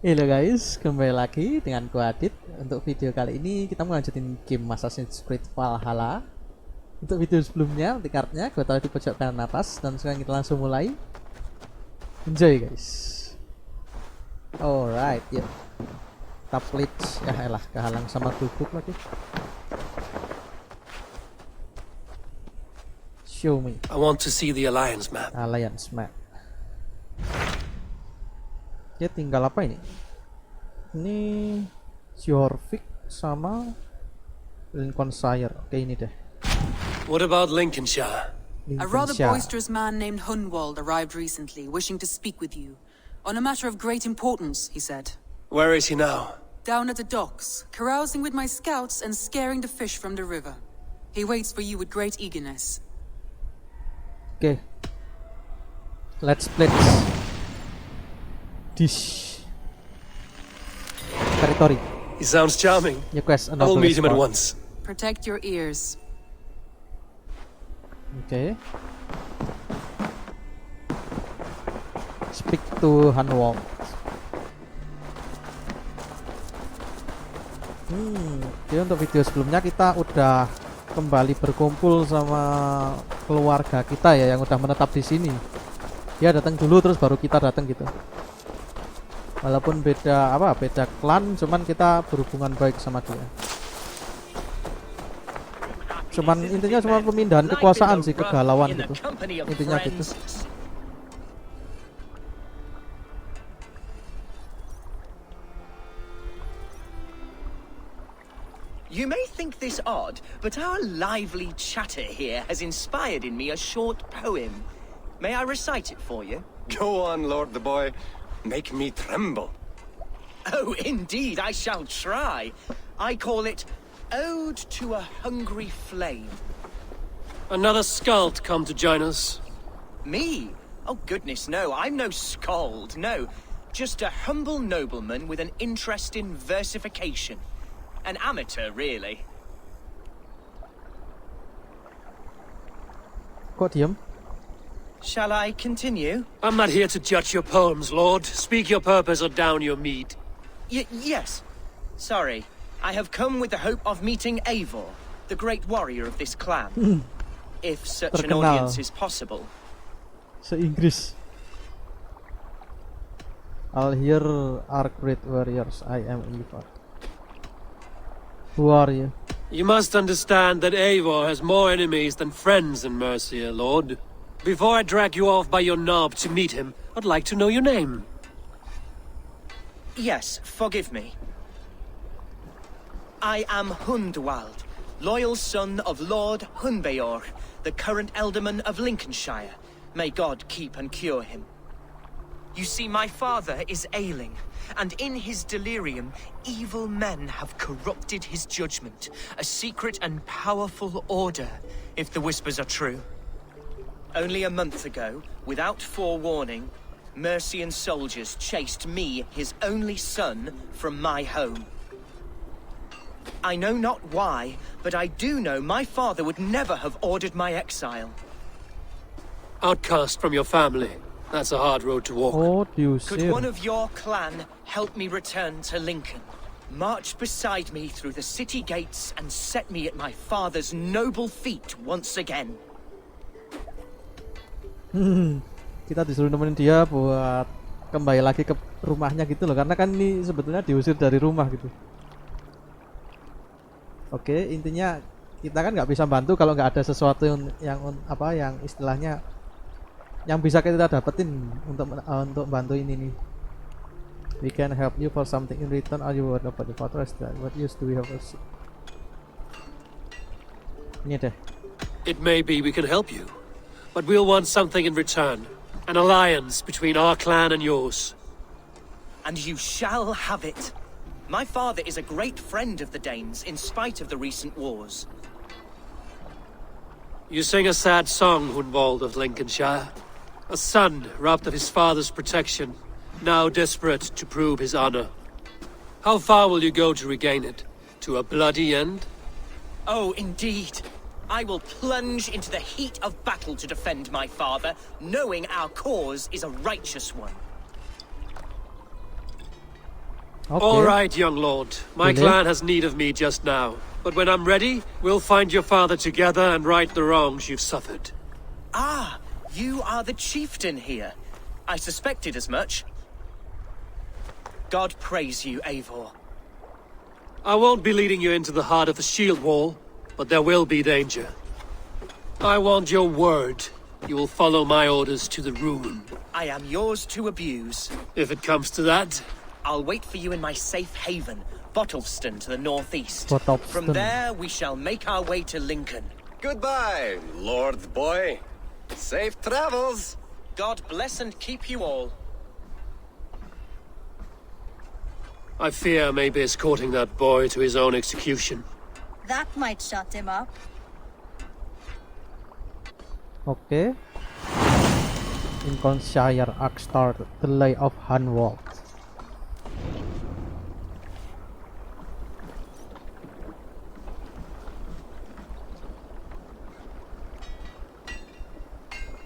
Halo guys, kembali lagi dengan ku Adit. Untuk video kali ini kita melanjutin game Assassin's Creed Valhalla. Untuk video sebelumnya, nanti kartnya gue taruh di pojok kanan atas. Dan sekarang kita langsung mulai. Enjoy guys. Alright, yuk. Kita blitz. Ya elah, kehalang sama gubuk lagi. Show me. I want to see the Alliance map. Alliance map. Ya tinggal apa ini? Ini Jorvik sama Lincolnshire. Oke, ini deh. What about Lincolnshire? A rather boisterous man named Hunwald arrived recently, wishing to speak with you. On a matter of great importance, he said. Where is he now? Down at the docks, carousing with my scouts and scaring the fish from the river. He waits for you with great eagerness. Oke. Let's play this territory. He sounds charming. New quest, I will meet him at spot. once. Protect your ears. Oke. Speak to Hanwald. Jadi untuk video sebelumnya kita udah kembali berkumpul sama keluarga kita ya yang udah menetap di sini. Dia datang dulu terus baru kita datang gitu. Walaupun beda klan, cuman kita berhubungan baik sama dia. Cuman intinya cuma pemindahan kekuasaan sih, kegalauan gitu. Intinya gitu. You may think this odd, but our lively chatter here has inspired in me a short poem. May I recite it for you? Go on, Lord the Boy. Make me tremble. Oh, indeed, I shall try. I call it Ode to a Hungry Flame. Another skald come to join us. Me? Oh, goodness, no, I'm no skald, no. Just a humble nobleman with an interest in versification. An amateur, really. Kok diem? Shall I continue? I'm not here to judge your poems, Lord. Speak your purpose or down your mead. Yes. Sorry. I have come with the hope of meeting Eivor, the great warrior of this clan. If such an Terkenal. audience is possible. Se-Inggris. All here are great warriors. I am Eivor. Who are you? You must understand that Eivor has more enemies than friends in Mercia, Lord. Before I drag you off by your knob to meet him, I'd like to know your name. Yes, forgive me. I am Hundwald, loyal son of Lord Hunbeor, the current alderman of Lincolnshire. May God keep and cure him. You see, my father is ailing, and in his delirium, evil men have corrupted his judgment. A secret and powerful order, if the whispers are true. Only a month ago, without forewarning, Mercian soldiers chased me, his only son, from my home. I know not why, but I do know my father would never have ordered my exile. Outcast from your family. That's a hard road to walk. Oh, Could one diusir. of your clan help me return to Lincoln? March beside me through the city gates and set me at my father's noble feet once again. Kita disuruh nemenin dia buat kembali lagi ke rumahnya gitu loh, karena kan ini sebetulnya diusir dari rumah gitu. Oke, intinya kita kan nggak bisa bantu kalau nggak ada sesuatu yang istilahnya yang bisa kita dapetin untuk bantu ini nih. We can help you for something in return. Are you worried about the fortress? What use do we have? Ini deh. It may be we can help you, but we'll want something in return. An alliance between our clan and yours. And you shall have it. My father is a great friend of the Danes, in spite of the recent wars. You sing a sad song, Hunwald of Lincolnshire. A son robbed of his father's protection, now desperate to prove his honor. How far will you go to regain it? To a bloody end? Oh, indeed. I will plunge into the heat of battle to defend my father, knowing our cause is a righteous one. All right, young lord. My Really? clan has need of me just now. But when I'm ready, we'll find your father together and right the wrongs you've suffered. Ah, you are the chieftain here. I suspected as much. God praise you, Eivor. I won't be leading you into the heart of the shield wall, but there will be danger. I want your word. You will follow my orders to the ruin. I am yours to abuse. If it comes to that, I'll wait for you in my safe haven, Bottleston to the northeast. Bottleston. From there, we shall make our way to Lincoln. Goodbye, Lord Boy. Safe travels. God bless and keep you all. I fear I may be escorting that boy to his own execution. That might shut him up. Oke. Lincolnshire Axtar, The Lay of Hunwald.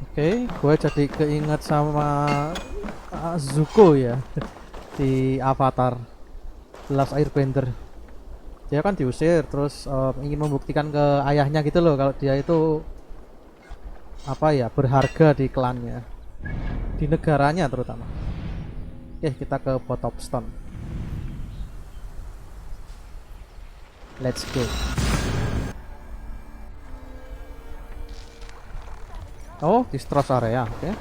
Oke, gue jadi keinget sama Zuko ya di Avatar The Last Airbender. Dia kan diusir terus ingin membuktikan ke ayahnya gitu loh kalau dia itu apa ya, berharga di klannya, di negaranya terutama. Oke, kita ke Bottleston. Let's go. Oh, distrust area, oke.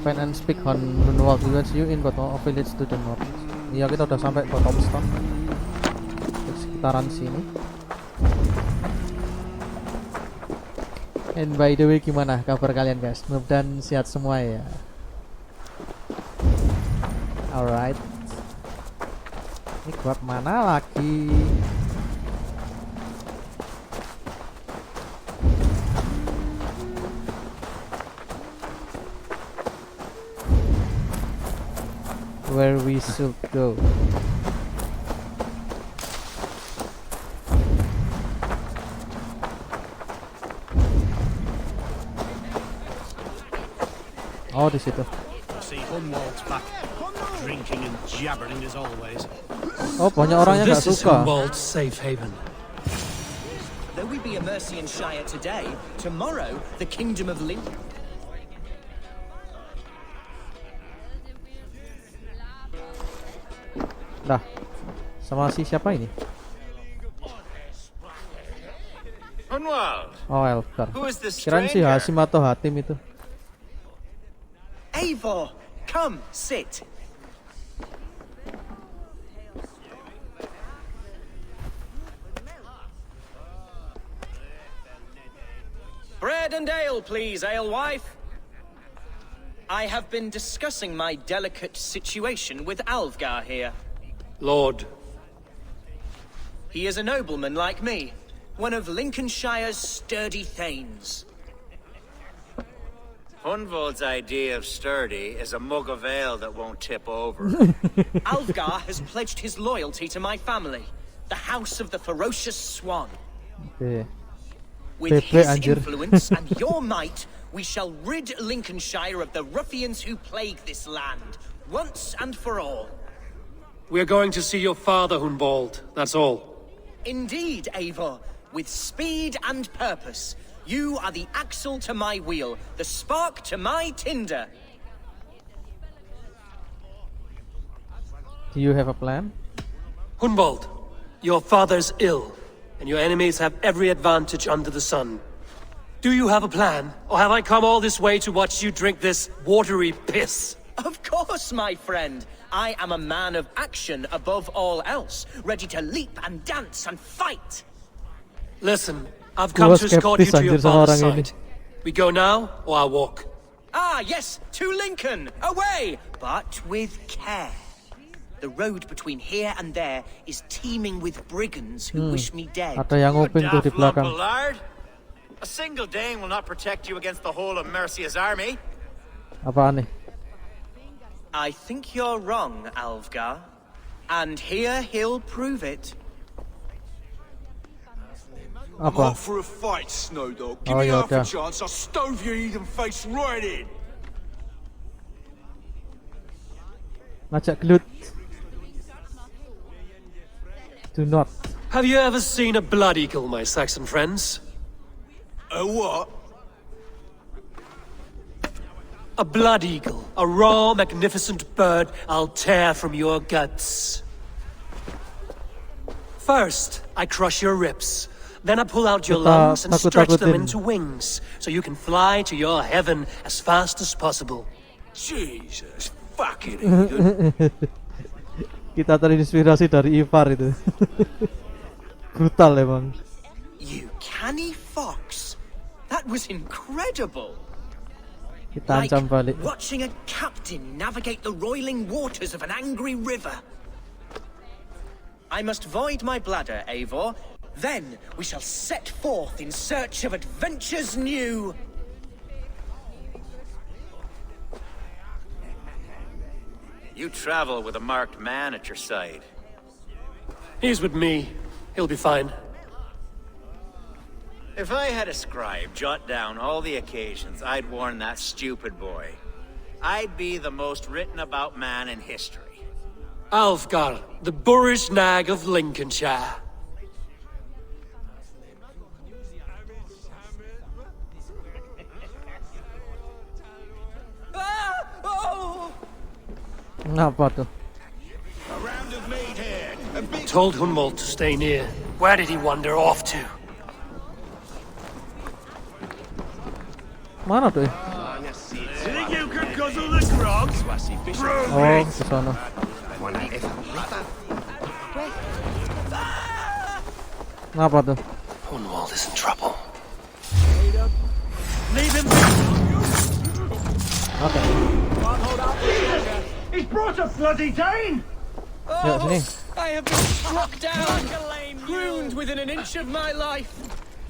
Find and speak Hunwald towards you in Bottom of village to the north. Iya, kita udah sampai Bottleston. Di sekitaran sini. And by the way, gimana kabar kalian guys? Mudah-mudahan sehat semua ya. Alright. Ini gua mana lagi? Where we should go? Oh, di situ. See Hunwald's back, drinking and jabbering as always. Oh, banyak orang yang nggak this is suka. Hunwald's safe haven. Though we be a Mercian Shire today, tomorrow the kingdom of Lincoln. Dah, sama si siapa ini? Hunwald, Oh, Elfgar. who is this Kirain si stranger? Hasim atau Hatim itu. Eivor, come, sit. Bread and ale, please, alewife. I have been discussing my delicate situation with Alfgar here. Lord, He is a nobleman like me, one of Lincolnshire's sturdy thanes. Hunwald's idea of sturdy is a mug of ale that won't tip over. Alfgar has pledged his loyalty to my family, the House of the Ferocious Swan. Oke. With Pepe, his anjir. influence and your might, we shall rid Lincolnshire of the ruffians who plague this land, once and for all. we're going to see your father, Hunwald. That's all. Indeed, Eivor, with speed and purpose. You are the axle to my wheel, the spark to my tinder. Do you have a plan? Hunwald, your father's ill, and your enemies have every advantage under the sun. Do you have a plan, or have I come all this way to watch you drink this watery piss? Of course, my friend. I am a man of action above all else, ready to leap and dance and fight. Listen, I've come Gua to escort you skeptis to your anjir sama father's orang ini. side. We go now, or I walk? Ah, yes, to Lincoln, away, but with care. The road between here and there is teeming with brigands who wish me dead. Ada yang nguping tuh di Daft lump belakang. of lard. A single Dane will not protect you against the whole of Mercia's army. Apaan nih? I think you're wrong, Alfgar. And here he'll prove it. I'm Apa? up for a fight, Snowdog. Give Oh, me yeah, half a okay. chance, I'll stove your heathen face right in. Ngajak gelut. Do not. Have you ever seen a blood eagle, my Saxon friends? A what? A blood eagle. A raw, magnificent bird I'll tear from your guts. First, I crush your ribs. Then I pull out your Kita lungs and stretch them takut-takutin. into wings, so you can fly to your heaven as fast as possible. Jesus fucking Eden. Kita terinspirasi dari Ivar itu. Brutal emang. You canny fox. That was incredible. Kita Like ancam balik. watching a captain navigate the roiling waters of an angry river. I must void my bladder, Eivor. Then we shall set forth in search of adventures new. You travel with a marked man at your side. He's with me. He'll be fine. If I had a scribe jot down all the occasions I'd warn that stupid boy, I'd be the most written about man in history. Alfgar, the boorish nag of Lincolnshire. Ngapa tuh? A round of meat here. A big Told Hunwald to stay near. Where did he wander off to? Mana tuh? Think you can guzzle the grog? Oh, ke sana. Ngapa tuh? Hunwald is in trouble. Leave him. Oke. He's brought a bloody Dane! Yuk sini. I have been struck down, ruined within an inch of my life.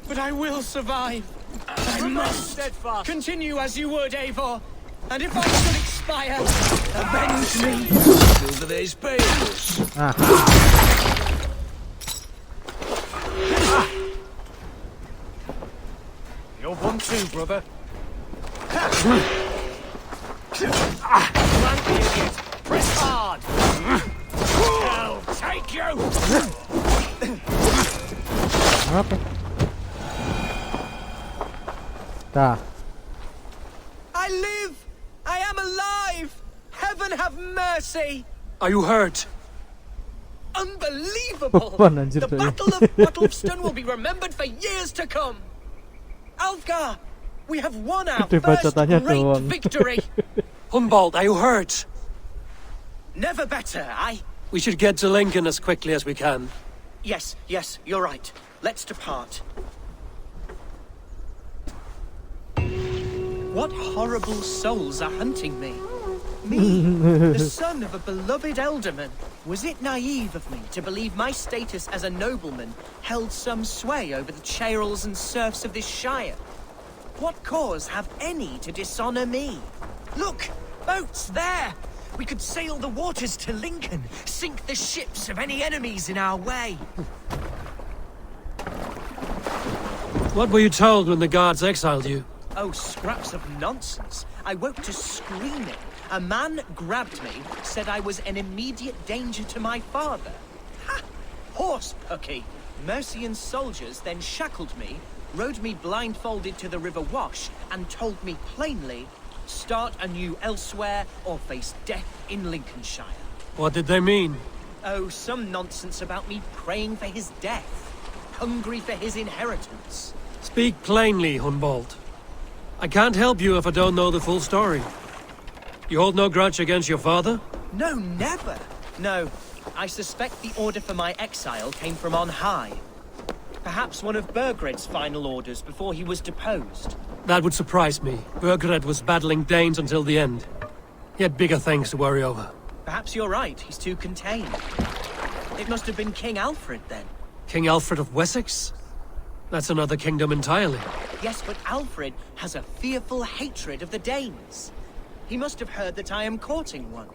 But I will survive. I must continue as you would, Eivor. And if I should expire, avenge me. over these bills. Ah. You're one too, brother. Press hard. I'll take you. Apa? Dah. I live! I am alive! Heaven have mercy! Are you hurt? Unbelievable! Apaan anjir The tuh? Battle of Bottleston will be remembered for years to come! Alfgar! We have won our Gede first bacotannya great doang. victory! Hunwald, are you hurt? Never better, We should get to Lincoln as quickly as we can. Yes, you're right. Let's depart. What horrible souls are hunting me? Me, the son of a beloved ealdorman. Was it naive of me to believe my status as a nobleman held some sway over the churls and serfs of this shire? What cause have any to dishonor me? Look, boats there! We could sail the waters to Lincoln, sink the ships of any enemies in our way. What were you told when the guards exiled you? Oh, scraps of nonsense. I woke to screaming. A man grabbed me, said I was an immediate danger to my father. Ha! Horse pucky. Mercian soldiers then shackled me, rode me blindfolded to the River Wash, and told me plainly, start anew elsewhere or face death in Lincolnshire. What did they mean? Oh, some nonsense about me praying for his death, hungry for his inheritance. Speak plainly, Hunwald. I can't help you if I don't know the full story. You hold no grudge against your father? No, never. No, I suspect the order for my exile came from on high. Perhaps one of Burgred's final orders before he was deposed. That would surprise me. Burgred was battling Danes until the end. He had bigger things to worry over. Perhaps you're right, he's too contained. It must have been King Alfred then. King Alfred of Wessex? That's another kingdom entirely. Yes, but Alfred has a fearful hatred of the Danes. He must have heard that I am courting one.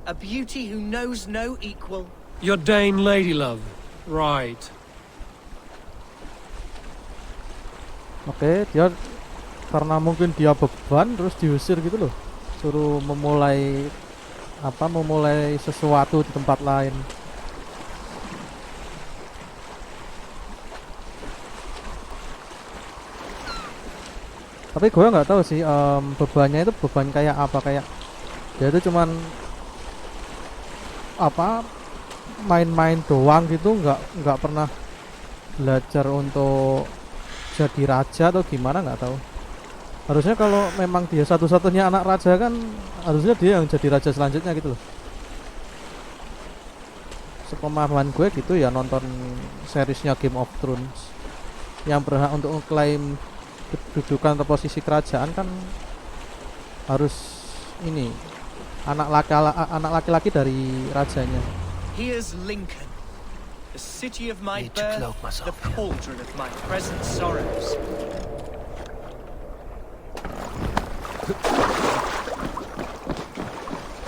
A beauty who knows no equal. Your Dane lady love. Right. Oke, dia karena mungkin dia beban terus diusir gitu loh. Suruh memulai memulai sesuatu di tempat lain. Tapi gue nggak tahu sih bebannya itu beban kayak apa, kayak dia itu cuman main-main doang gitu, nggak pernah belajar untuk jadi raja atau gimana, nggak tahu. Harusnya kalau memang dia satu-satunya anak raja kan harusnya dia yang jadi raja selanjutnya gitu loh. Sepemahaman gue gitu ya, nonton seriesnya Game of Thrones. Yang berhak untuk mengklaim kedudukan atau posisi kerajaan kan harus ini anak laki-laki dari rajanya. Here's Lincoln, the city of my birth, the cauldron of my present sorrows.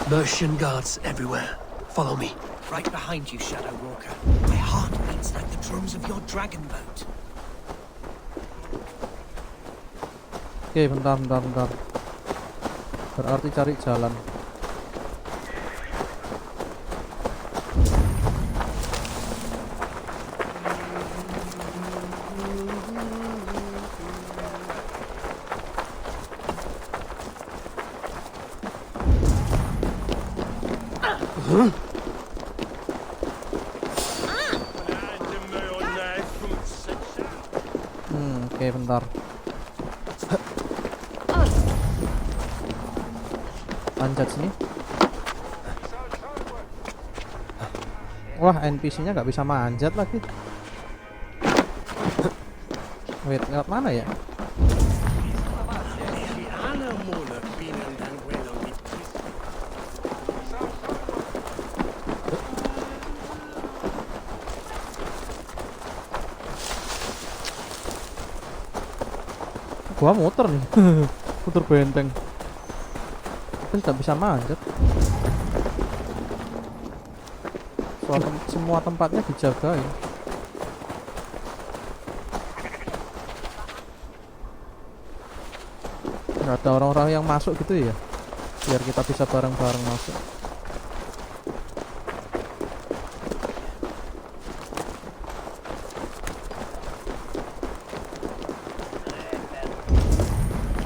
Mercian guards everywhere. Follow me. Right behind you, Shadow Walker. My heart beats like the drums of your dragon boat. Oke, bentar. Berarti cari jalan. Oke, bentar. Panjat sini. Wah, NPC-nya nggak bisa manjat lagi. Wait, lewat mana ya? Gua muter nih. Muter benteng. Tapi nggak bisa manjat. Semua tempatnya dijagain. Nggak ada orang-orang yang masuk gitu ya, biar kita bisa bareng-bareng masuk.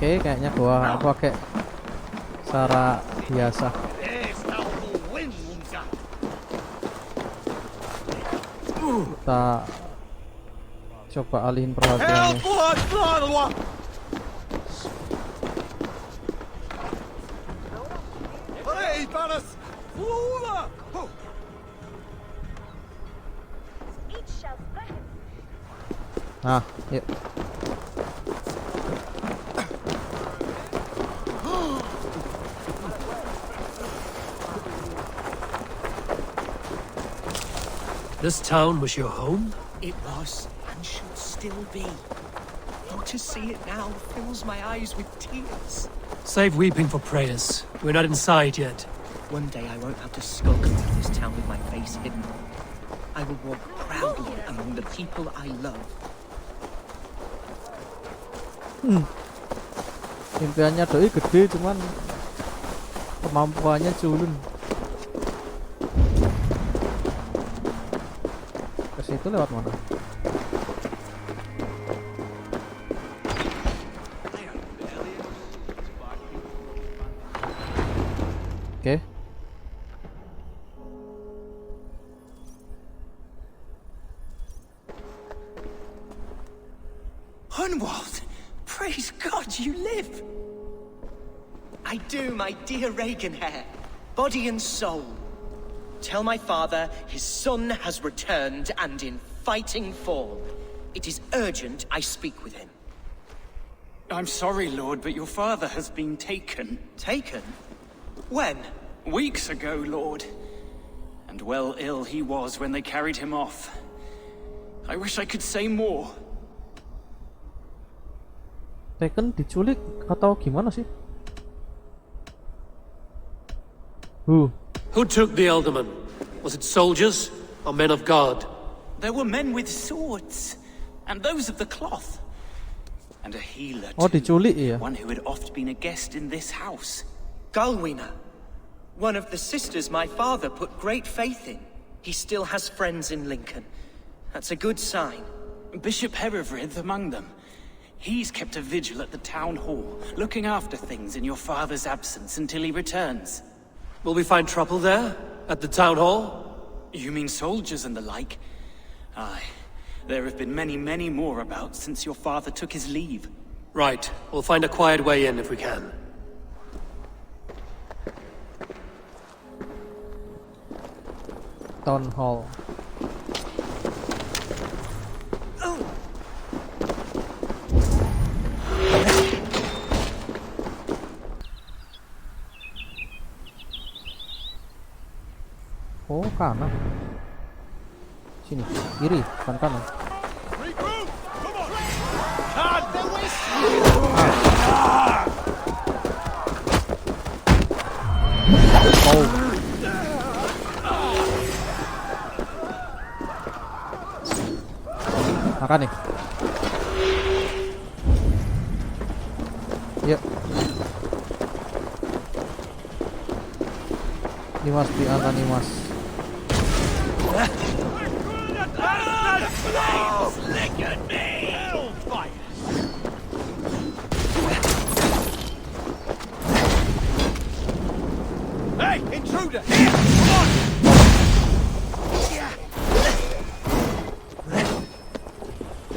Oke, kayaknya gua pakai cara biasa. Kita coba alihin perhatiannya. Nah, yuk. This town was your home? It was, and should still be. Oh, to see it now fills my eyes with tears. Save weeping for prayers. We're not inside yet. One day I won't have to skulk through this town with my face hidden. I will walk proudly among the people I love. Impiannya doi gede, cuman kemampuannya culun. Ke situ lewat mana? Oke. Hunwald! Praise God you live! I do, my dear Reaganhair. Body and soul. Tell my father his son has returned and in fighting form. It is urgent I speak with him. I'm sorry, Lord, but your father has been taken. Taken? When? Weeks ago, Lord. And well ill he was when they carried him off. I wish I could say more. Taken, diculik atau gimana sih? Who took the Elderman? Was it soldiers or men of God? There were men with swords, and those of the cloth. And a healer, Oh, too. diculik ya? One who had oft been a guest in this house. Galwina. One of the sisters my father put great faith in. He still has friends in Lincoln. That's a good sign. Bishop Herewrith among them. He's kept a vigil at the town hall, looking after things in your father's absence until he returns. Will we find trouble there? At the town hall? You mean soldiers and the like? Aye. There have been many, many more about since your father took his leave. Right. We'll find a quiet way in if we can. Town hall. Oh, kanan. Sini, kiri, bukan kanan. Oh. Makan nih. Yuk. Nimas di angka Nimas. Hey, intruder! Here! Come on!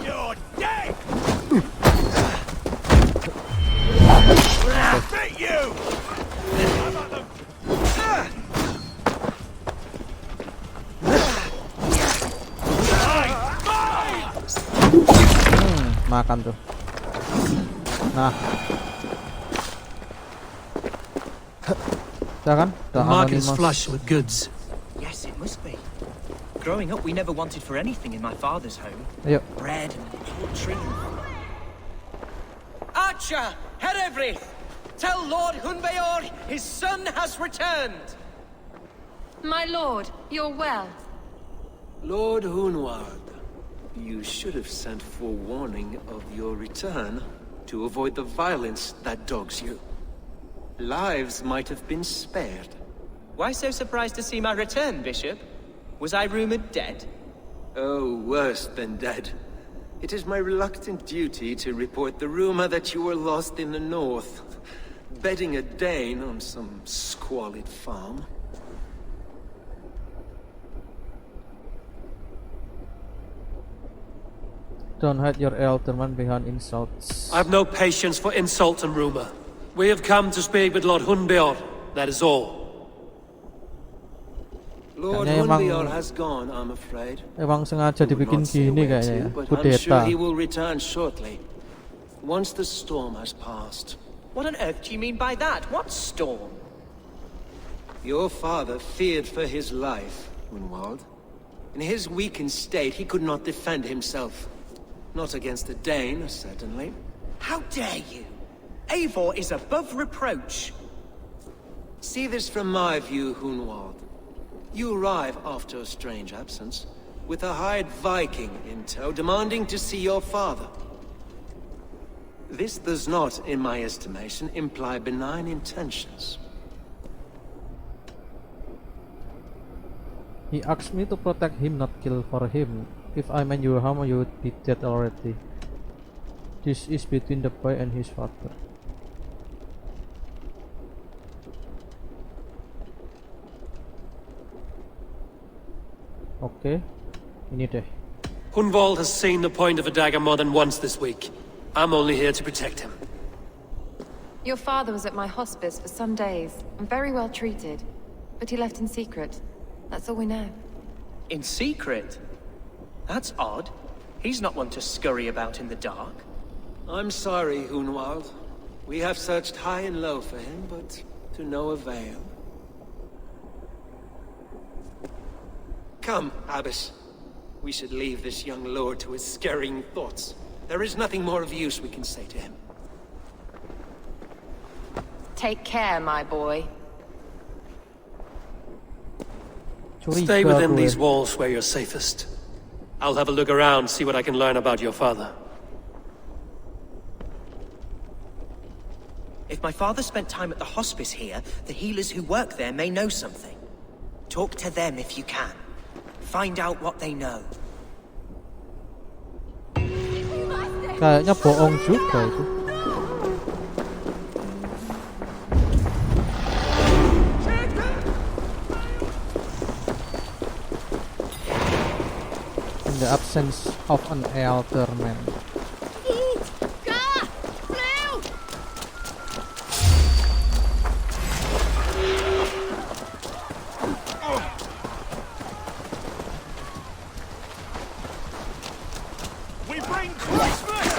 You're dead! Beat you! I'm on them! Makan tuh. Nah. Kan? The market's flush with goods. Yes, it must be. Growing up, we never wanted for anything in my father's home. Ayo. Bread and poultry. Archer! Herewrith! Tell Lord Hunbeor his son has returned! My lord, you're well. Lord Hunwald, you should have sent forewarning of your return to avoid the violence that dogs you. Lives might have been spared. Why so surprised to see my return, Bishop? Was I rumored dead? Oh, worse than dead. It is my reluctant duty to report the rumor that you were lost in the north, bedding a Dane on some squalid farm. Don't hide your elder man behind insults. I've no patience for insult and rumor. We have come to speak with Lord Hunbeor, that is all. Lord Kayaknya Hunbeor has gone, I'm afraid. Emang sengaja Would dibikin not say gini where kayaknya ya, to, but I'm sure kudeta. he will return shortly, once the storm has passed. What on earth do you mean by that? What storm? Your father feared for his life, Hunwald. In his weakened state, he could not defend himself. Not against a Dane, certainly. How dare you? Eivor is above reproach. See this from my view, Hunwald. You arrive after a strange absence, with a hired Viking in tow, demanding to see your father. This does not, in my estimation, imply benign intentions. He asked me to protect him, not kill for him. If I meant you harm, you would be dead already. This is between the boy and his father. Oke, ini deh. Hunwald has seen the point of a dagger more than once this week. I'm only here to protect him. Your father was at my hospice for some days, and very well treated. But he left in secret. That's all we know. In secret? That's odd. He's not one to scurry about in the dark. I'm sorry, Hunwald. We have searched high and low for him, but to no avail. Come, Abbess. We should leave this young lord to his scurrying thoughts. There is nothing more of use we can say to him. Take care, my boy. Stay within these walls where you're safest. I'll have a look around, see what I can learn about your father. If my father spent time at the hospice here, the healers who work there may know something. Talk to them if you can. Find out what they know. Kayaknya bohong juga itu. In the absence of an elder man.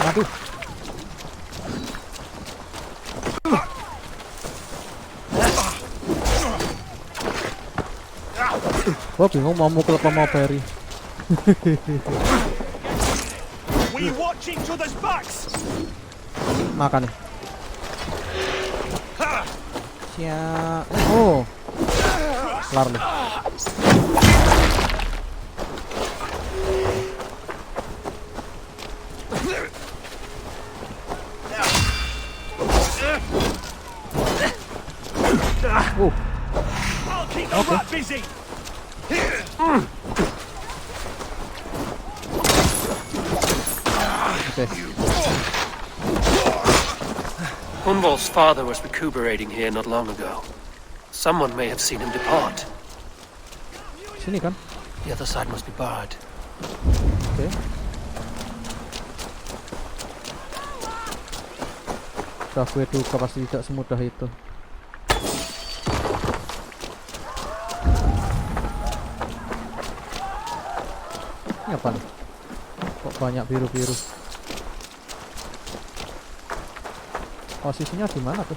Aduh. Gua bingung mau mukul apa mau parry. We watch each other's backs. Makan nih. Siap. Oh. Kelar nih. I'll keep the rat busy. Okay. Hunwald's father was recuperating here not long ago. Someone may have seen him depart. Sini kan? The other side must be barred. Oke. Gue duga pasti tidak semudah itu. Ini apa nih? Kok banyak biru-biru? Posisinya di mana tuh?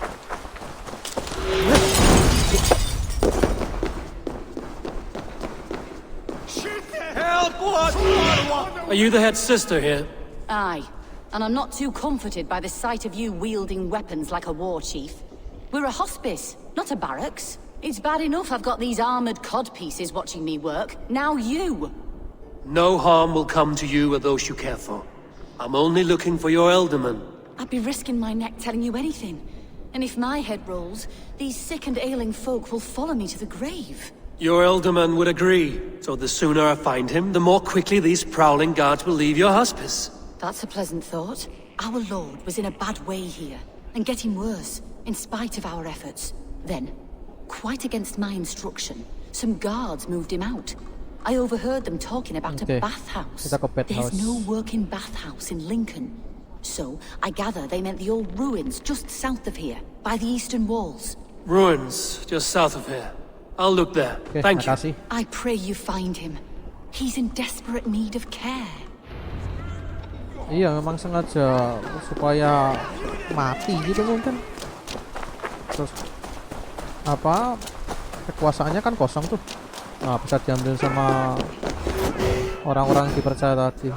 Are you the head sister here? Aye, and I'm not too comforted by the sight of you wielding weapons like a war chief. We're a hospice, not a barracks. It's bad enough I've got these armored codpieces watching me work. Now you! No harm will come to you or those you care for. I'm only looking for your elderman. I'd be risking my neck telling you anything. And if my head rolls, these sick and ailing folk will follow me to the grave. Your elderman would agree. So the sooner I find him, the more quickly these prowling guards will leave your hospice. That's a pleasant thought. Our lord was in a bad way here, and getting worse, in spite of our efforts. Then, quite against my instruction, some guards moved him out. I overheard them talking about a bathhouse. There's no working bathhouse in Lincoln. So, I gather they meant the old ruins just south of here, by the eastern walls. Ruins, just south of here. I'll look there. Thank you. I pray you find him. He's in desperate need of care. Iya, memang sengaja supaya mati gitu mungkin. Terus apa? Kekuasaannya kan kosong tuh. Nah, bisa diambil sama orang-orang yang dipercaya tadi.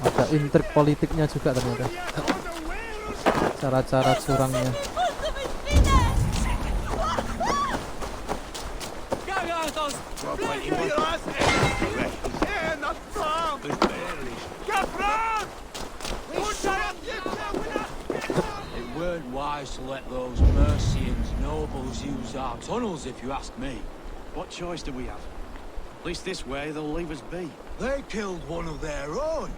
Ada intrik politiknya juga ternyata. Cara-cara curangnya. It weren't wise to let those Mercians nobles use our tunnels, if you ask me. What choice do we have? At least this way they'll leave us be. They killed one of their own.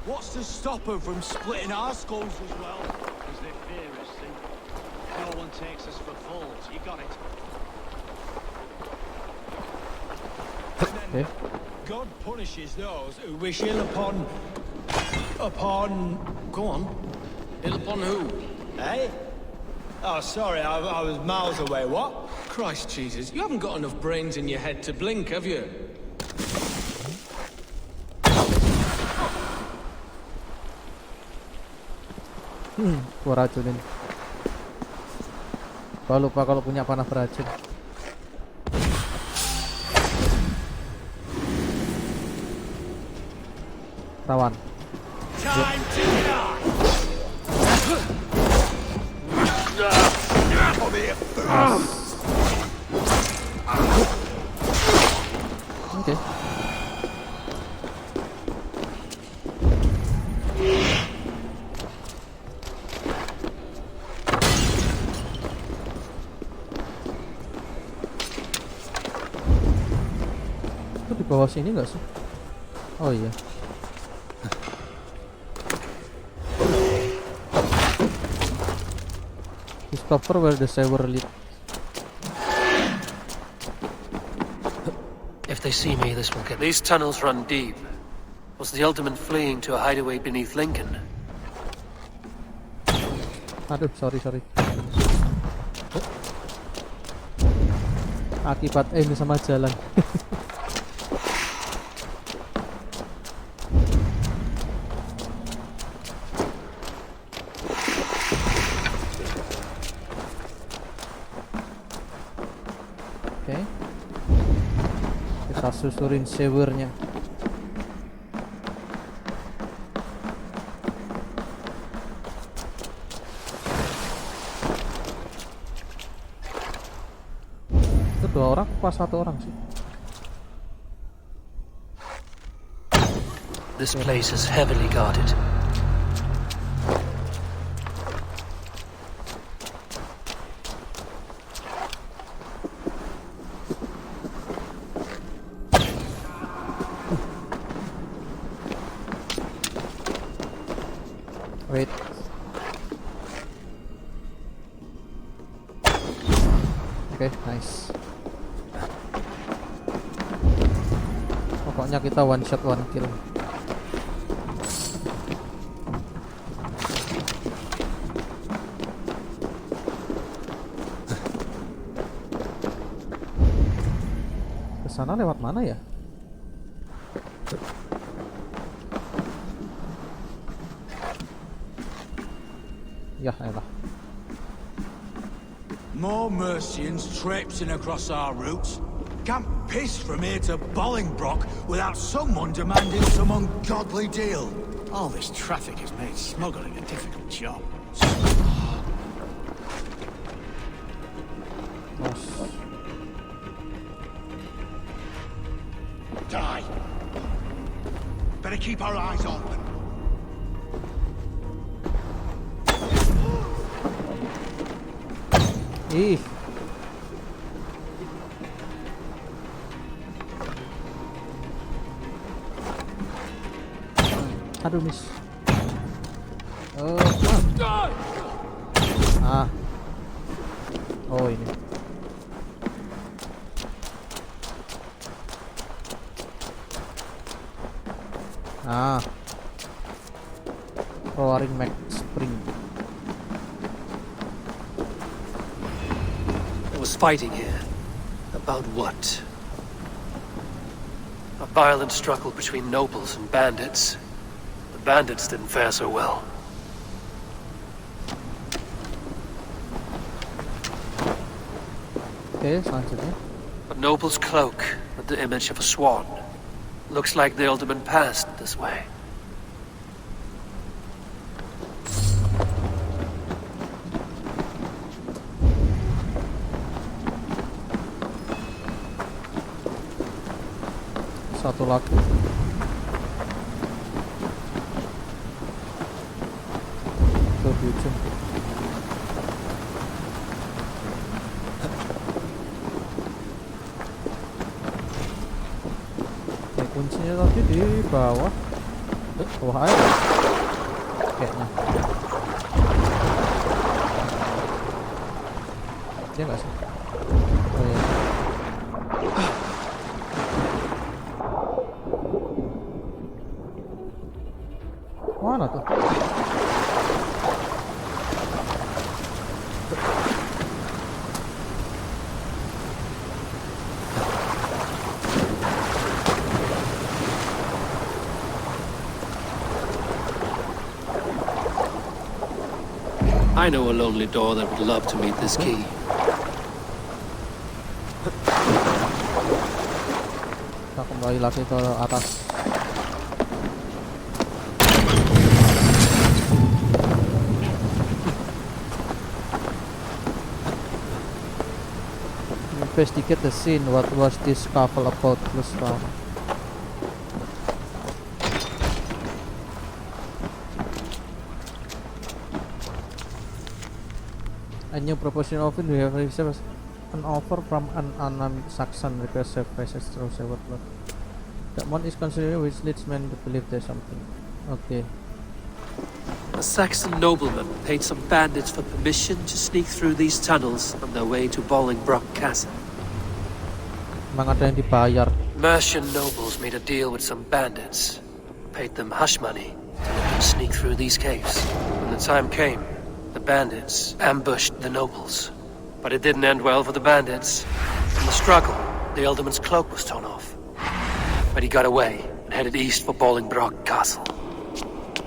What's to stop them from splitting our skulls as well? Because they fear us, see? No one takes us for fools. You got it. Okay. God punishes those who wish ill upon... Go on. Ill upon who? Eh? Oh, sorry, I was miles away. What? Christ Jesus, you haven't got enough brains in your head to blink, have you? Gua racunin. Gua lupa kalau punya panah beracun. Tawan. bawah sini nggak sih? Oh iya. Discover where the sewer lead. If they see me, this will get... These tunnels run deep. Was the Alderman fleeing to a hideaway beneath Lincoln? Aduh, sorry. Akibat aim sama jalan. Oke. Kita susurin sewernya. Itu 2 orang pas 1 orang sih. This place is heavily guarded. Wait. Oke, nice. Pokoknya kita one shot one kill. Kesana lewat mana ya? Ya elah. More Mercians traipsing across our routes. Can't piss from here to Bolingbroke without someone demanding some ungodly deal. All this traffic has made smuggling a difficult job. Die. Better keep our eyes open. Ih. Aduh, miss. Oh ini. Roaring Mac Spring. There was fighting here. About what? A violent struggle between nobles and bandits. The bandits didn't fare so well. Oke, selanjutnya. A noble's cloak with the image of a swan. Looks like the alderman passed this way. Satu lagi. Tuh di ujung. Oke, kuncinya tadi di bawah. Bawah air kayaknya. Dia nggak sih? Oh iya. Mana tuh? I know a lonely door that would love to meet this key. Kita kembali lagi ke atas. Investigate the scene. What was this scuffle about? Plus one. A new proposition of it. We have received an offer from an unnamed Saxon request services through sewer plot. That one is considered which leads men to believe there's something. Okay. A Saxon nobleman paid some bandits for permission to sneak through these tunnels on their way to Bolingbroke Castle. Emang ada yang dibayar. Mercian nobles made a deal with some bandits, paid them hush money to let them sneak through these caves. When the time came, the bandits ambushed the nobles. But it didn't end well for the bandits. In the struggle, the Ealdorman's cloak was torn off. But he got away and headed east for Bolingbroke Castle.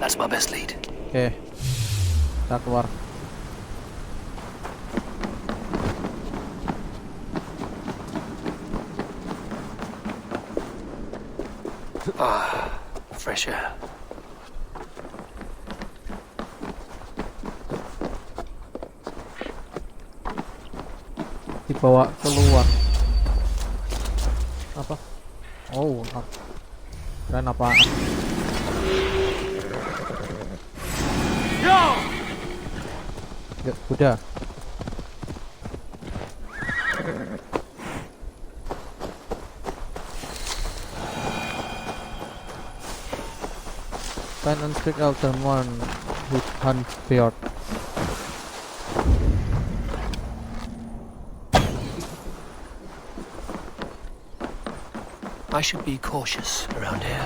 That's my best lead. Oke, kita keluar. Ah, fresh air. Dibawa keluar. Apa? Oh, keren apaan? Ya, udah. Find and speak Elderman with Handbeard. I should be cautious around here.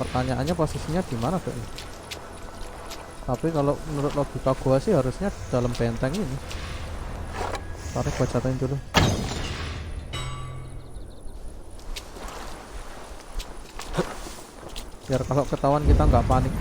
Pertanyaannya posisinya di mana tuh? Tapi kalau menurut logika gua sih harusnya dalam benteng ini. Tarik gua catain dulu. Biar kalau ketahuan kita nggak panik.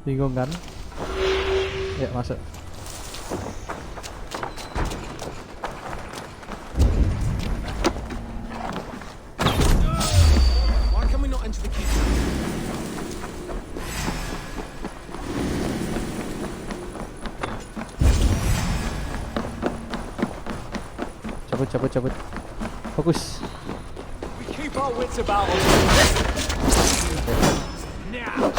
Bingung kan? Ya, masuk. Why can we not enter the keep? Cabut. Fokus. We keep our wits about us. Now.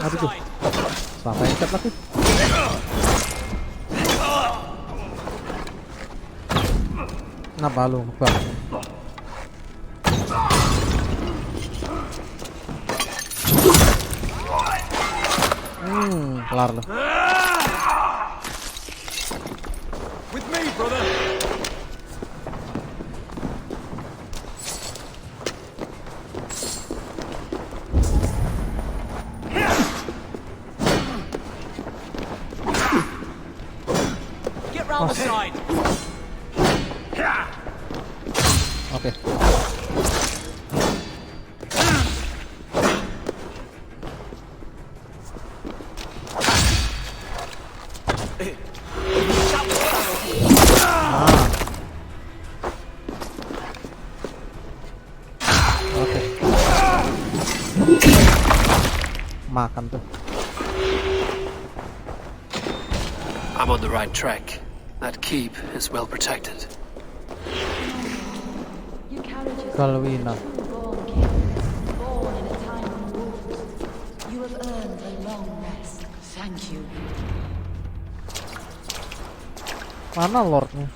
Aduh tuh. Sampai ikat lagi. Kenapa lu ngebang? Kelar lo. With me, brother. Get round the side. Oke. Makan tuh. I'm on the right track. That keep is well protected. Galwina. Born in a time of wars. You have earned a long rest. Thank you. Mana lordnya?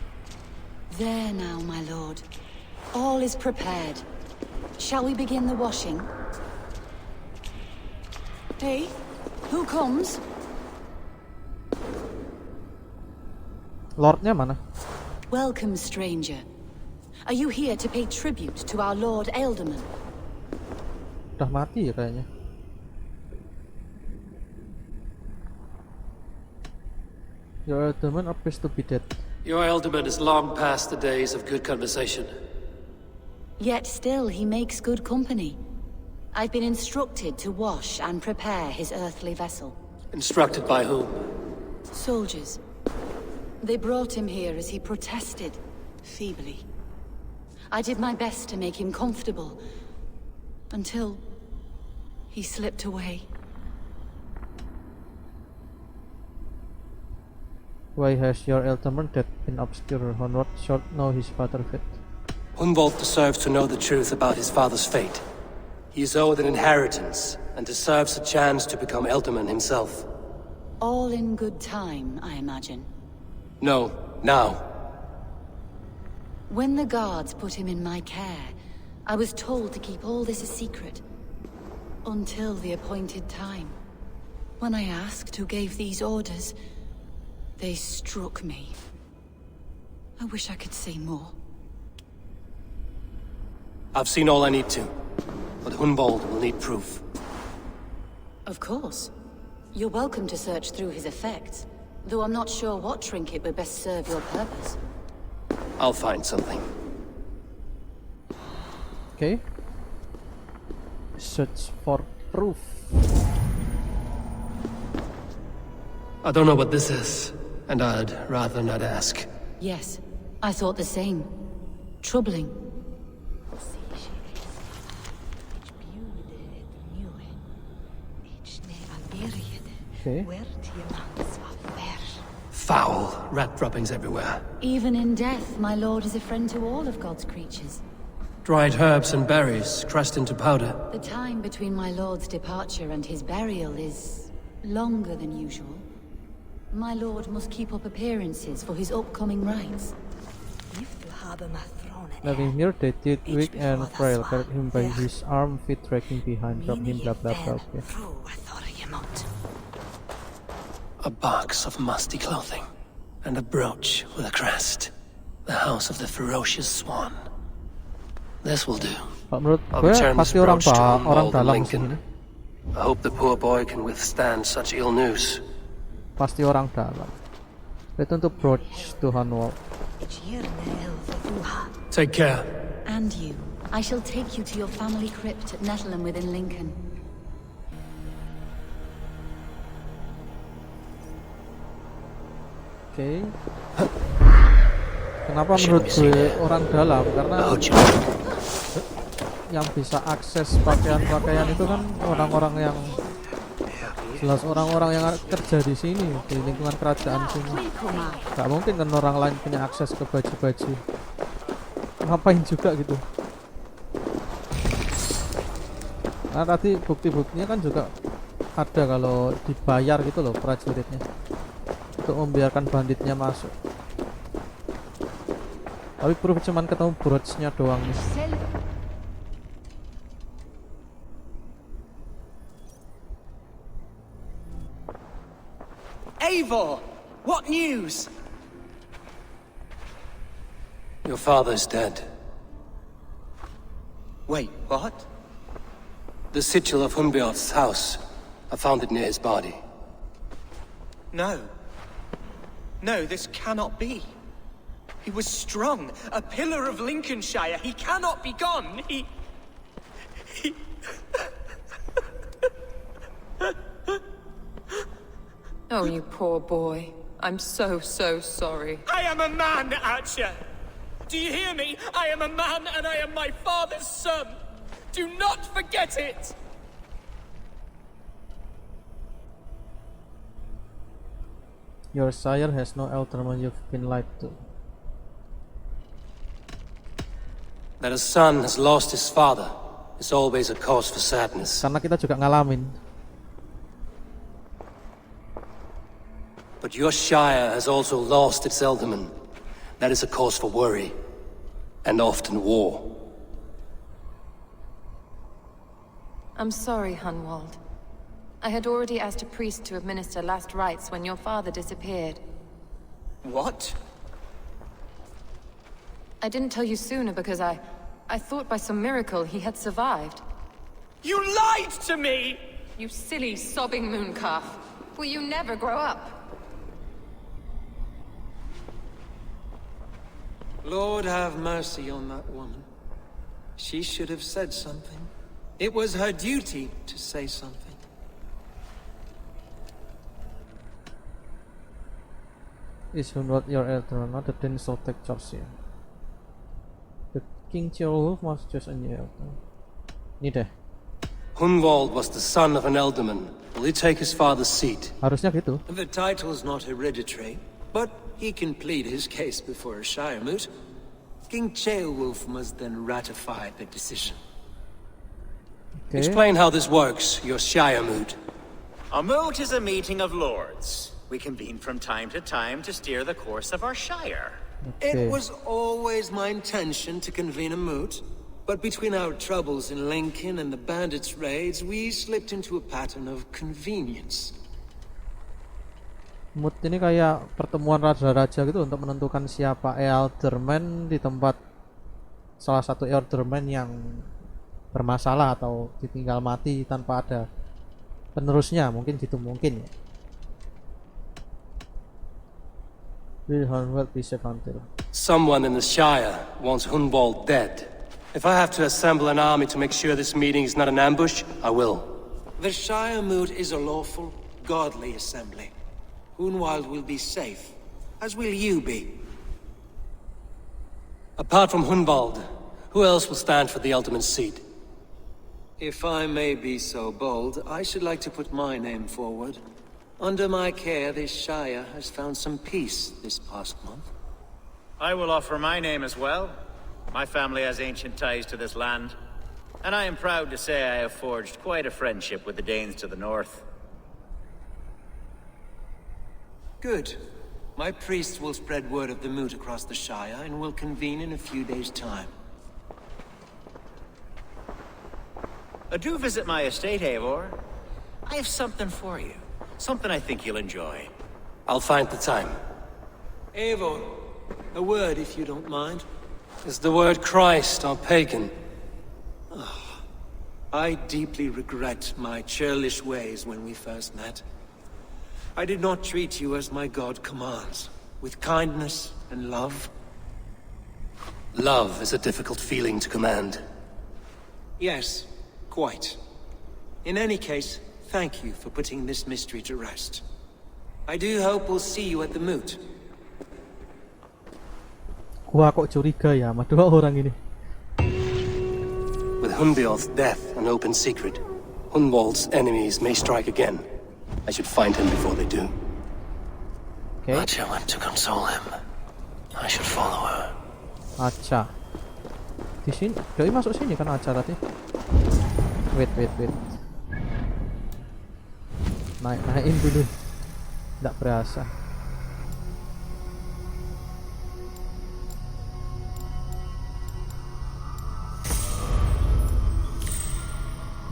There now, my lord. All is prepared. Shall we begin the washing? Hey, who comes? Lordnya mana? Welcome, stranger. Are you here to pay tribute to our Lord Ealdorman? Udah mati ya kayaknya. Your Ealdorman appears to be dead. Your Ealdorman is long past the days of good conversation. Yet still he makes good company. I've been instructed to wash and prepare his earthly vessel. Instructed by whom? Soldiers. They brought him here as he protested, feebly. I did my best to make him comfortable, until he slipped away. Why has your alderman that been obscure? Honrod should know his father's fate. Hunwald deserves to know the truth about his father's fate. He is owed an inheritance, and deserves a chance to become alderman himself. All in good time, I imagine. No, now. When the guards put him in my care, I was told to keep all this a secret. Until the appointed time. When I asked who gave these orders, they struck me. I wish I could say more. I've seen all I need to, but Hunwald will need proof. Of course. You're welcome to search through his effects, though I'm not sure what trinket would best serve your purpose. I'll find something. Okay. Search for proof. I don't know what this is, and I'd rather not ask. Yes, I thought the same. Troubling. Okay. Foul, rat droppings everywhere. Even in death, my lord is a friend to all of God's creatures. Dried herbs and berries, crushed into powder. The time between my lord's departure and his burial is longer than usual. My lord must keep up appearances for his upcoming rites. Living near they did weak and frail, carried him by his arm, feet dragging behind, dropped him, blah blah blah. Okay. A box of musty clothing, and a brooch with a crest. The house of the ferocious swan. This will do. Menurut I'll gue return this pasti orang brooch to orang Hunwald and dalam Lincoln. sini. I hope the poor boy can withstand such ill news. Pasti orang dalam. Return to brooch to Hunwald. Take care. And you. I shall take you to your family crypt at Nettleton within Lincoln. Oke. Kenapa menurut gue orang dalam? Karena yang bisa akses pakaian-pakaian itu kan orang-orang yang jelas orang-orang yang kerja di sini, di lingkungan kerajaan sini. Gak mungkin kan orang lain punya akses ke baju-baju. Ngapain juga gitu. Nah tadi bukti-buktinya kan juga ada kalau dibayar gitu loh prajuritnya untuk membiarkan banditnya masuk. Tapi proof cuman ketemu brooch-nya doang nih. Eivor! What news? Your father's dead. Wait, what? The sigil of Hunbjorn's house. I found it near his body. No. No, this cannot be. He was strong, a pillar of Lincolnshire. He cannot be gone. He... Oh, you poor boy. I'm so sorry. I am a man, Archer. Do you hear me? I am a man and I am my father's son. Do not forget it. Your sire has no alderman, you've been lied to. That a son has lost his father is always a cause for sadness. Karena kita juga ngalamin. But your shire has also lost its alderman. That is a cause for worry, and often war. I'm sorry, Hunwald. I had already asked a priest to administer last rites when your father disappeared. What? I didn't tell you sooner because I thought by some miracle he had survived. You lied to me! You silly, sobbing mooncalf. Will you never grow up? Lord have mercy on that woman. She should have said something. It was her duty to say something. is Hunwald your elder, not the Dane shall take charge here. The King Ceolwulf must choose a new elder. Ini deh. Hunwald was the son of an ealdorman. Will he take his father's seat? Harusnya gitu. The title's not hereditary, but he can plead his case before a shire moot. King Ceolwulf must then ratify the decision. Okay. Explain how this works, your shire moot. A moot is a meeting of lords. We convene from time to steer the course of our shire. Okay. It was always my intention to convene a moot, but between our troubles in Lincoln and the bandits' raids, we slipped into a pattern of convenience. Mood ini kayak pertemuan raja-raja gitu untuk menentukan siapa ealdorman di tempat salah satu ealdorman yang bermasalah atau ditinggal mati tanpa ada penerusnya, mungkin gitu mungkin ya. Will Hunwald be safe until Someone in the Shire wants Hunwald dead. If I have to assemble an army to make sure this meeting is not an ambush, I will. The shire moot is a lawful, godly assembly. Hunwald will be safe, as will you be. Apart from Hunwald, who else will stand for the ultimate seat? If I may be so bold, I should like to put my name forward. Under my care, this shire has found some peace this past month. I will offer my name as well. My family has ancient ties to this land, and I am proud to say I have forged quite a friendship with the Danes to the north. Good. My priests will spread word of the moot across the shire and will convene in a few days' time. Do visit my estate, Eivor. I have something for you. Something I think you'll enjoy. I'll find the time. Eivor, a word if you don't mind. Is the word Christ or pagan? I deeply regret my churlish ways when we first met. I did not treat you as my God commands, with kindness and love. Love is a difficult feeling to command. Yes, quite. In any case, thank you for putting this mystery to rest. I do hope we'll see you at the moot. Gua kok curiga ya sama dua orang ini. With Hunbeorth's death an open secret, Hunwald's enemies may strike again. I should find him before they do. Okay. Acha went to console him. I should follow her. Acha. Di sini, Doi masuk sini kan Acha tadi. Wait. Naikin dulu. Nggak berasa.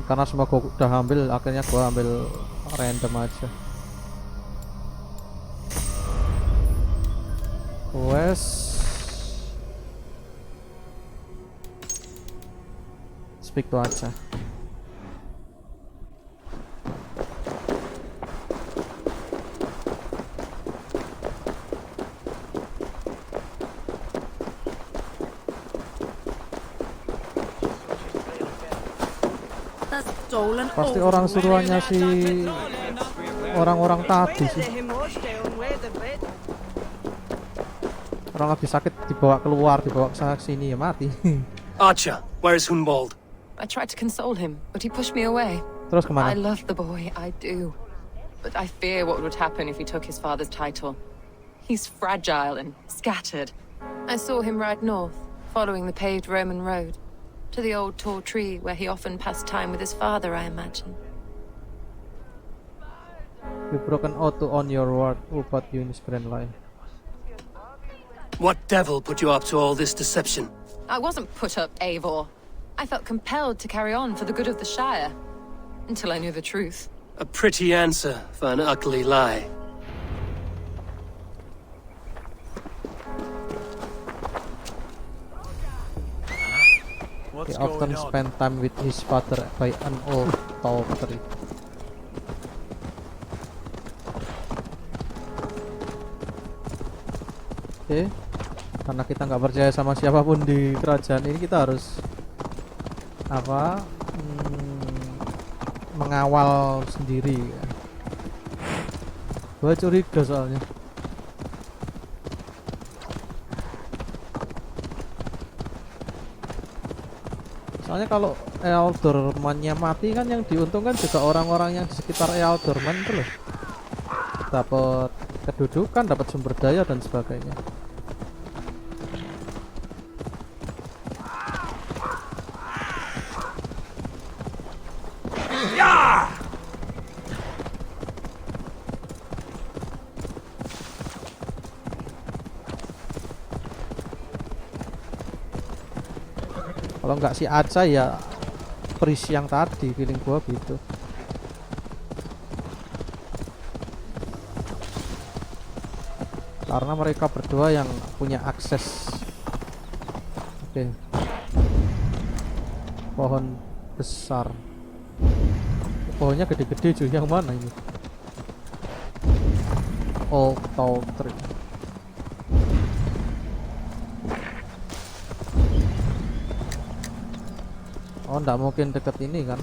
Karena semua gue udah ambil, akhirnya gue ambil random aja. Speak to Acha. Pasti orang suruhannya si orang-orang tadi sih. Orang lagi sakit dibawa keluar, dibawa ke sini ya mati. Acha, where is Hunwald? I tried to console him, but he pushed me away. Terus kemana? I love the boy, I do. But I fear what would happen if he took his father's title. He's fragile and scattered. I saw him ride north, following the paved Roman road. To the old tall tree where he often passed time with his father, I imagine. You broken out to on your word, who put you in his grand line? What devil put you up to all this deception? I wasn't put up, Eivor. I felt compelled to carry on for the good of the Shire. Until I knew the truth. A pretty answer for an ugly lie. He often spent time with his father by an old tall tree. Oke, karena kita nggak percaya sama siapapun di kerajaan ini, kita harus apa? Mengawal sendiri. Gue curiga soalnya. Soalnya kalau Ealdorman-nya mati kan yang diuntungkan juga orang-orang yang di sekitar Ealdorman itu loh. Dapat kedudukan, dapat sumber daya dan sebagainya. Kalau nggak si Aca ya Pris yang tadi, feeling gua gitu. Karena mereka berdua yang punya akses. Oke. Pohon besar. Pohonnya gede-gede cuy, yang mana ini? Old tall tree. Oh, nggak mungkin deket ini kan?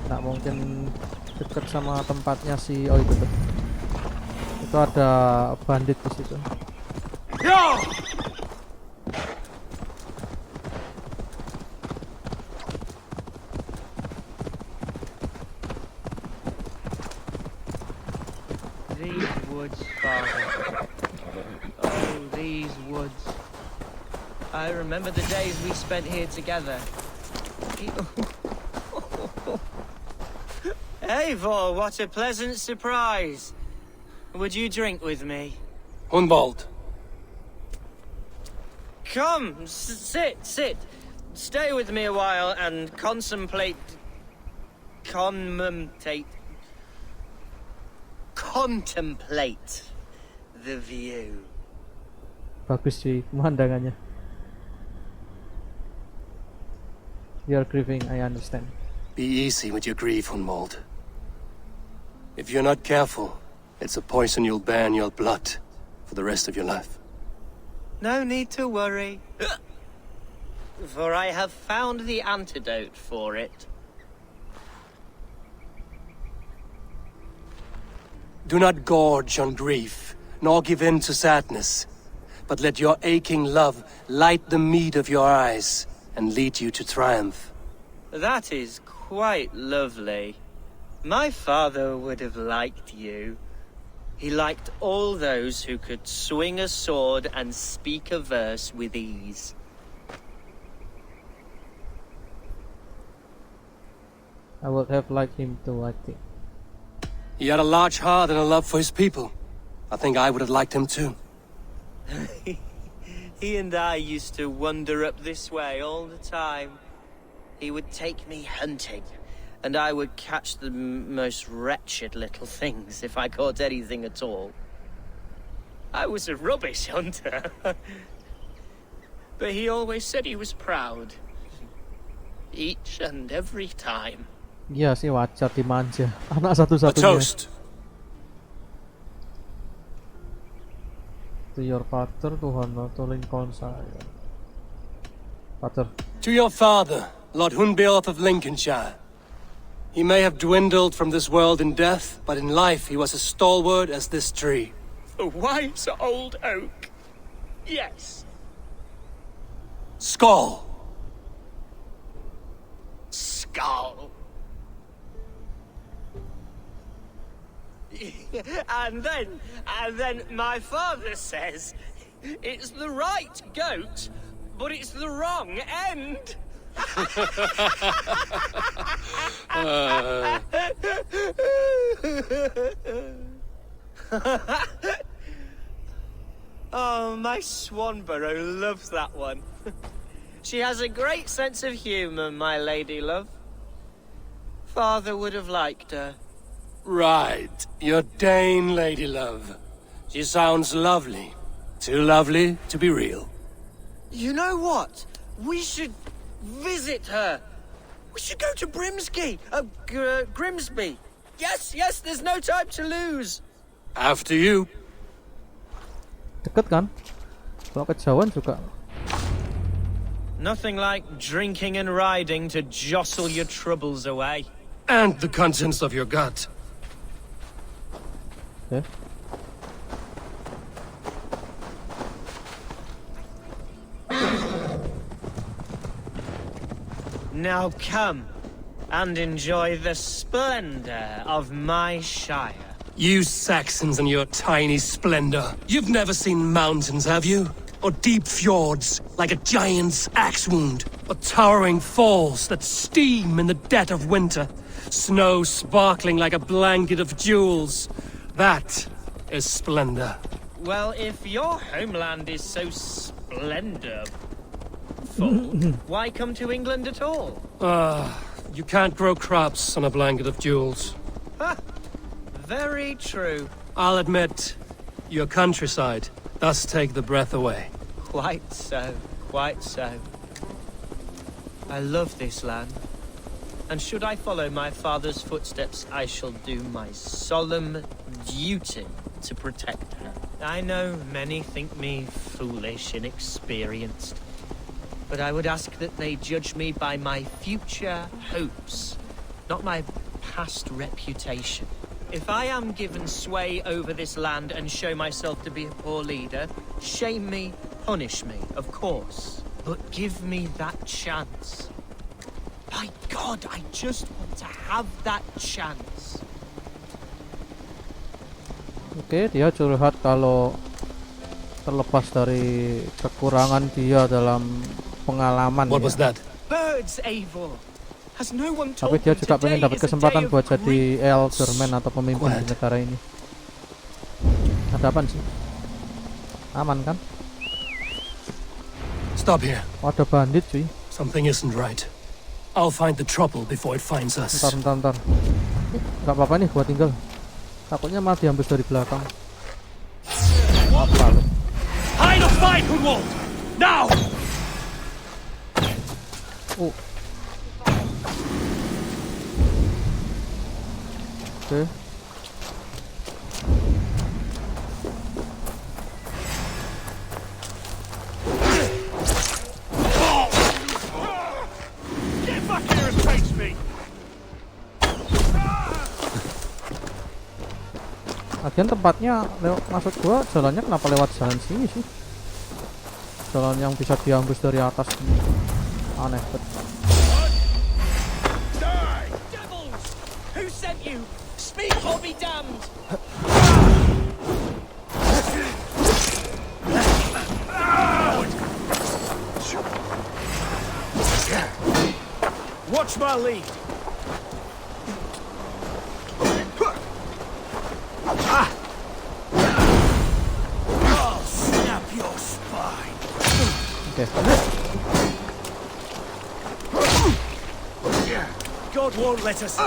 Nggak mungkin deket sama tempatnya si, oh itu tuh. Itu ada bandit di situ. Yo! These woods, Father. Oh, these woods. I remember the days we spent here together. Eivor, what a pleasant surprise. Would you drink with me? Hunwald. Come, sit. Stay with me a while and contemplate the view. Bagus cuy pemandangannya. You're grieving, I understand. Be easy with your grief, Hunwald. If you're not careful, it's a poison you'll bear in your blood for the rest of your life. No need to worry, for I have found the antidote for it. Do not gorge on grief, nor give in to sadness, but let your aching love light the mead of your eyes and lead you to triumph. That is quite lovely. My father would have liked you. He liked all those who could swing a sword and speak a verse with ease. I would have liked him to, I think. He had a large heart and a love for his people. I think I would have liked him too. He and I used to wander up this way all the time. He would take me hunting, and I would catch the most wretched little things if I caught anything at all. I was a rubbish hunter. But he always said he was proud. Each and every time. Iya sih wajar dimanja. Anak A satu-satunya. toast. To your father, Tuhan to Lincoln saya. Father. To your father, Lord Hunbeorth of Lincolnshire. He may have dwindled from this world in death, but in life he was as stalwart as this tree. A wise old oak. Yes. Skull. Skull. And then my father says it's the right goat, but it's the wrong end. Oh, my Swanborough loves that one. She has a great sense of humor, my lady love. Father would have liked her. Right. Your Dane lady love. She sounds lovely. Too lovely to be real. You know what? We should visit her. We should go to Grimsby. Yes, there's no time to lose. After you. Deket kan? Kalau kejauhan juga. Nothing like drinking and riding to jostle your troubles away. And the contents of your gut. Okay. Now come and enjoy the splendor of my shire. You Saxons and your tiny splendor. You've never seen mountains, have you? Or deep fjords, like a giant's axe wound? Or towering falls that steam in the dead of winter? Snow sparkling like a blanket of jewels? That is splendor. Well, if your homeland is so splendor, why come to England at all? You can't grow crops on a blanket of jewels. Very true. I'll admit, your countryside does take the breath away. Quite so, quite so. I love this land. And should I follow my father's footsteps, I shall do my solemn duty to protect her. I know many think me foolish, inexperienced. But I would ask that they judge me by my future hopes, not my past reputation. If I am given sway over this land and show myself to be a poor leader, shame me, punish me, of course. But give me that chance. By God, I just want to have that chance. Oke, dia curhat kalau terlepas dari kekurangan dia dalam pengalaman. What was that? Birds, Eivor. Has no one Tapi told dia me juga pengen today dapat is a kesempatan day of buat jadi great- elderman atau pemimpin di negara ini. Ada apaan sih? Aman kan? Stop here. Oh, ada bandit cuy. Something isn't right. I'll find the trouble before it finds us. Ntar. Gak apa-apa nih gua tinggal. Takutnya malah diambil dari belakang. Apa lu? Hide or fight, Hunwald! Now! Oke. Get back here and face me! Lagian tempatnya maksud gua jalannya kenapa lewat jalan sini sih? Jalan yang bisa diambil dari atas. Aneh banget. Devils! Who sent you? Speak or be damned! Watch my lead! I'll snap your spine. Oke. God won't let us.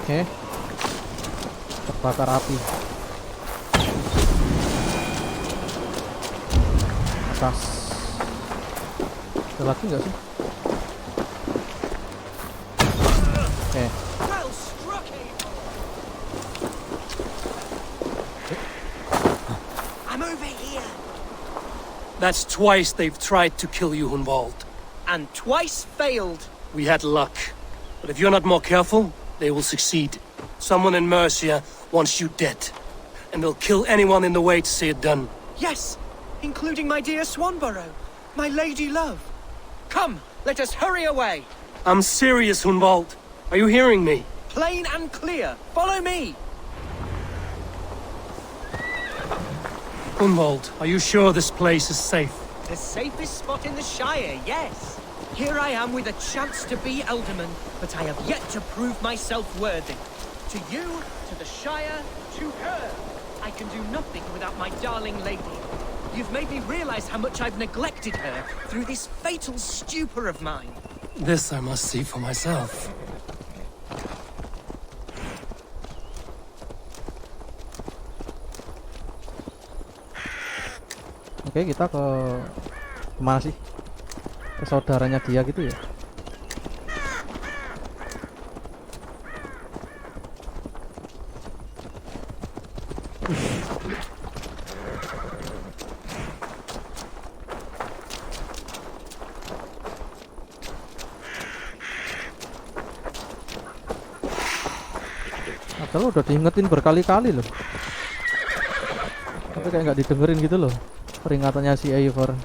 Oke. Terbakar api. Atas. Ada lagi nggak sih? Oke. Well struck, Eivor! I'm over here. That's twice they've tried to kill you, Hunwald. And twice failed. We had luck. But if you're not more careful, they will succeed. Someone in Mercia wants you dead. And they'll kill anyone in the way to see it done. Yes, including my dear Swanborough, my lady love. Come, let us hurry away. I'm serious, Hunwald. Are you hearing me? Plain and clear. Follow me. Hunwald, are you sure this place is safe? The safest spot in the Shire, yes. Here I am with a chance to be Alderman, but I have yet to prove myself worthy. To you, to the Shire, to her. I can do nothing without my darling lady. You've made me realize how much I've neglected her through this fatal stupor of mine. This I must see for myself. Oke, kita ke mana sih? Ke saudaranya dia gitu ya. Padahal udah diingetin berkali-kali loh. Tapi kayak nggak didengerin gitu loh peringatannya si Eivor.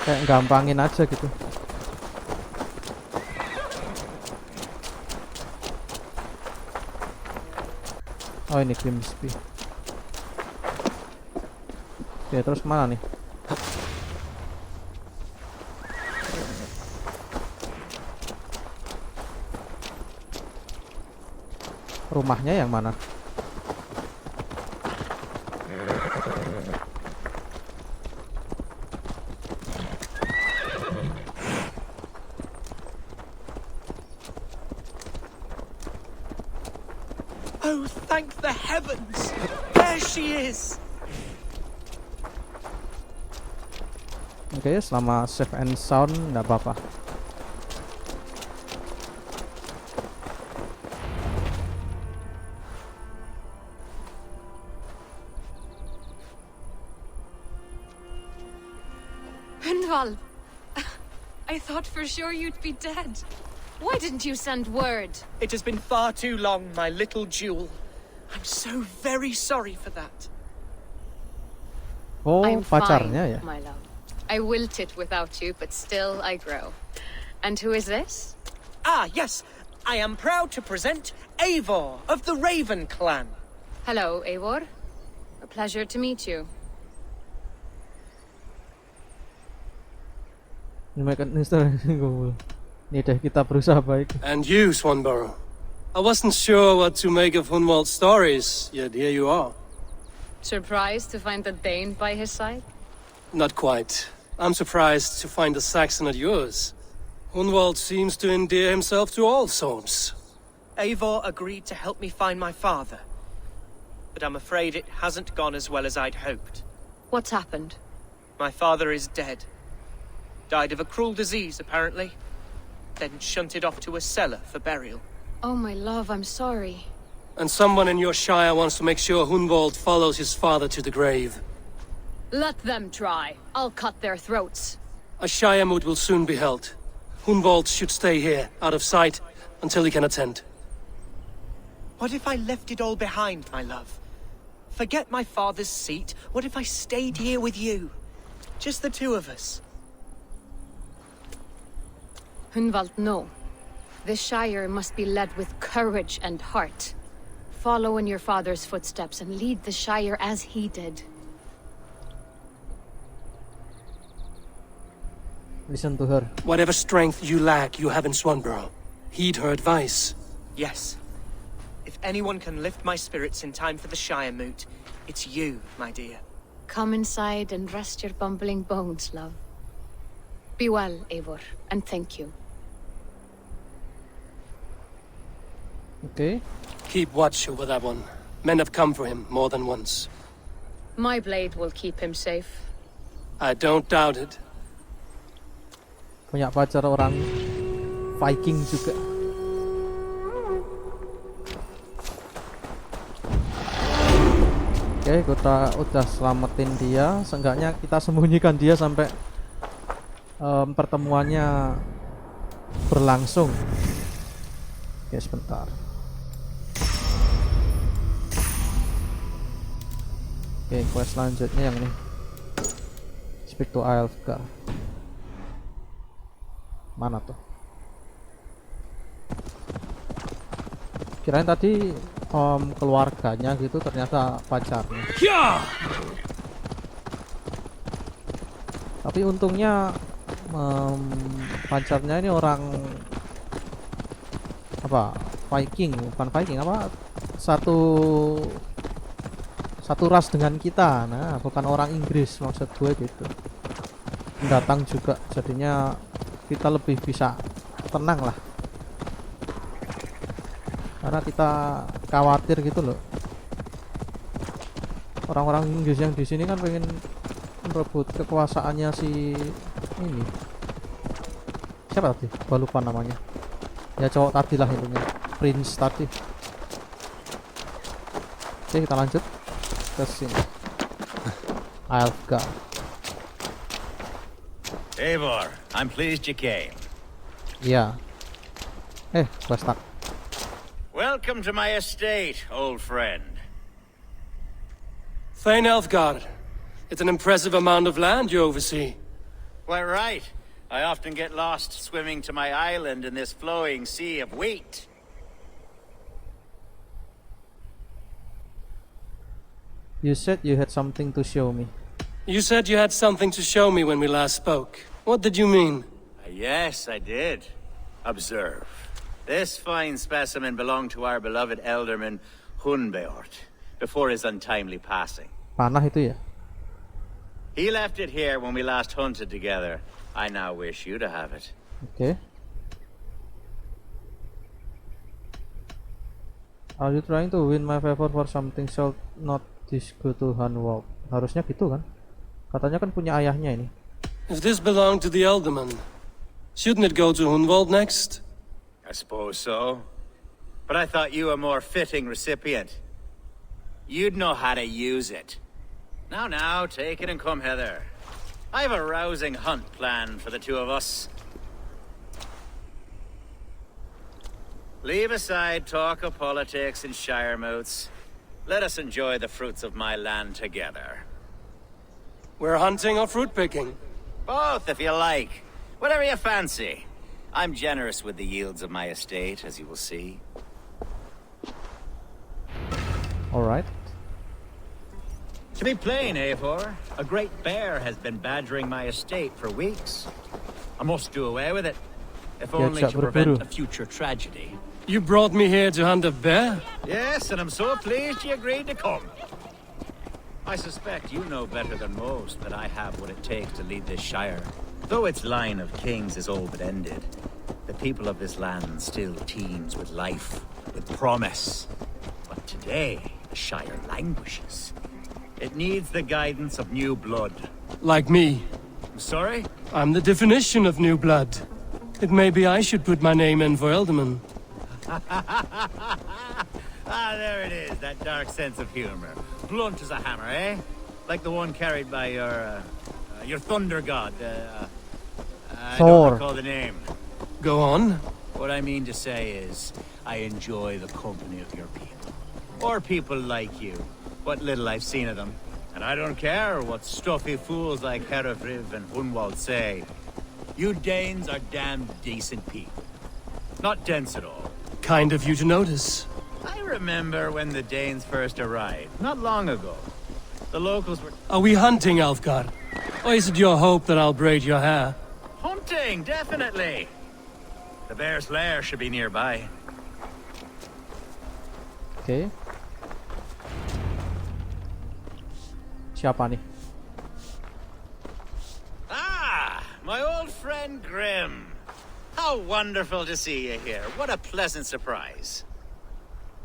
Kayak gampangin aja gitu. Oh ini Grimsby. Oke, terus kemana nih? Rumahnya yang mana? Oh, thank the heavens! There she is! Oke, selama safe and sound nggak apa-apa. Hunwald! I thought for sure you'd be dead. Why didn't you send word? It has been far too long, my little jewel. I'm so very sorry for that. Oh, I'm pacarnya fine, ya. my love. I wilted without you, but still I grow. And who is this? Ah, yes. I am proud to present Eivor of the Raven clan. Hello, Eivor. A pleasure to meet you. Ini deh, kita berusaha baik. And you, Swanborough. I wasn't sure what to make of Hunwald's stories, yet here you are. Surprised to find the Dane by his side? Not quite. I'm surprised to find the Saxon at yours. Hunwald seems to endear himself to all sorts. Eivor agreed to help me find my father. But I'm afraid it hasn't gone as well as I'd hoped. What's happened? My father is dead. Died of a cruel disease, apparently. Then shunted off to a cellar for burial. Oh, my love, I'm sorry. And someone in your shire wants to make sure Hunwald follows his father to the grave. Let them try. I'll cut their throats. A shire moot will soon be held. Hunwald should stay here, out of sight, until he can attend. What if I left it all behind, my love? Forget my father's seat. What if I stayed here with you? Just the two of us. Hunwald, no. This Shire must be led with courage and heart. Follow in your father's footsteps and lead the Shire as he did. Listen to her. Whatever strength you lack, you have in Swanborough. Heed her advice. Yes. If anyone can lift my spirits in time for the Shire moot, it's you, my dear. Come inside and rest your bumbling bones, love. Be well, Eivor, and thank you. Okay. Keep watch over that one. Men have come for him more than once. My blade will keep him safe. I don't doubt it. Punya pacar orang Viking juga. Oke, kita udah selamatin dia. Seenggaknya kita sembunyikan dia sampai pertemuannya berlangsung. Oke, sebentar. Oke, quest selanjutnya yang ini. Speak to Alfgar. Mana tuh? Kirain tadi keluarganya gitu, ternyata pacarnya. Tapi untungnya pacarnya ini orang apa? Viking, bukan Viking, apa? Satu ras dengan kita. Nah, bukan orang Inggris maksud gue gitu. Pendatang juga, jadinya kita lebih bisa tenang lah. Karena kita khawatir gitu loh. Orang-orang Inggris yang di sini kan pengen merebut kekuasaannya si ini. Siapa tadi? Gua lupa namanya. Ya cowok tadi lah intinya. Prince tadi. Oke, kita lanjut ke sini. Alfgar. Eivor, I'm pleased you came. Iya. Gua stuck. Welcome to my estate, old friend. Thane Elfgar. It's an impressive amount of land you oversee. Quite right. I often get lost swimming to my island in this flowing sea of wheat. You said you had something to show me. You said you had something to show me when we last spoke. What did you mean? Yes, I did. Observe. This fine specimen belonged to our beloved elderman, Hunbeort, before his untimely passing. Panah itu ya? He left it here when we last hunted together. I now wish you to have it. Okay. Are you trying to win my favor for something shall not this go to Hunwald? Harusnya gitu kan? Katanya kan punya ayahnya ini. If this belonged to the Elderman, shouldn't it go to Hunwald next? I suppose so. But I thought you a more fitting recipient. You'd know how to use it. Now, take it and come hither. I have a rousing hunt planned for the two of us. Leave aside talk of politics and shire moats. Let us enjoy the fruits of my land together. We're hunting or fruit picking? Both, if you like. Whatever you fancy. I'm generous with the yields of my estate, as you will see. Alright. To be plain, Eivor, a great bear has been badgering my estate for weeks. I must do away with it, if only to prevent a future tragedy. You brought me here to hunt a bear? Yes, and I'm so pleased you agreed to come. I suspect you know better than most that I have what it takes to lead this shire. Though its line of kings is all but ended, the people of this land still teems with life, with promise. But today, the shire languishes. It needs the guidance of new blood. Like me. I'm sorry? I'm the definition of new blood. It may be I should put my name in for Elderman. There it is, that dark sense of humor. Blunt as a hammer, eh? Like the one carried by your thunder god, I don't recall the name. Go on. What I mean to say is, I enjoy the company of your people. Or people like you. What little I've seen of them. And I don't care what stuffy fools like Herefriv and Hunwald say. You Danes are damn decent people. Not dense at all. Kind of you to notice. I remember when the Danes first arrived, not long ago. The locals were... Are we hunting, Alfgar? Or is it your hope that I'll braid your hair? Hunting, definitely! The bear's lair should be nearby. Okay. Siapa nih? Ah, my old friend Grim. How wonderful to see you here. What a pleasant surprise.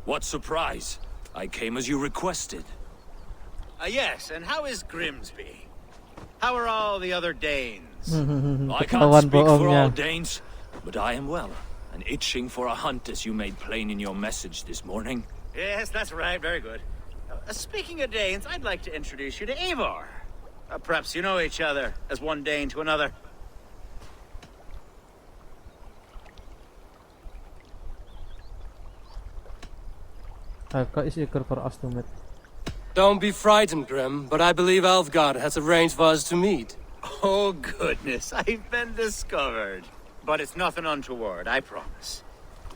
What surprise? I came as you requested. Yes, and how is Grimsby? How are all the other Danes? I can't speak for all Danes, but I am well, and itching for a hunt as you made plain in your message this morning. Yes, that's right. Very good. Speaking of Danes, I'd like to introduce you to Eivor. Perhaps you know each other, as one Dane to another. I've got is eager for us to meet. Don't be frightened, Grim, but I believe Alfgar has arranged for us to meet. Oh, goodness, I've been discovered. But it's nothing untoward, I promise.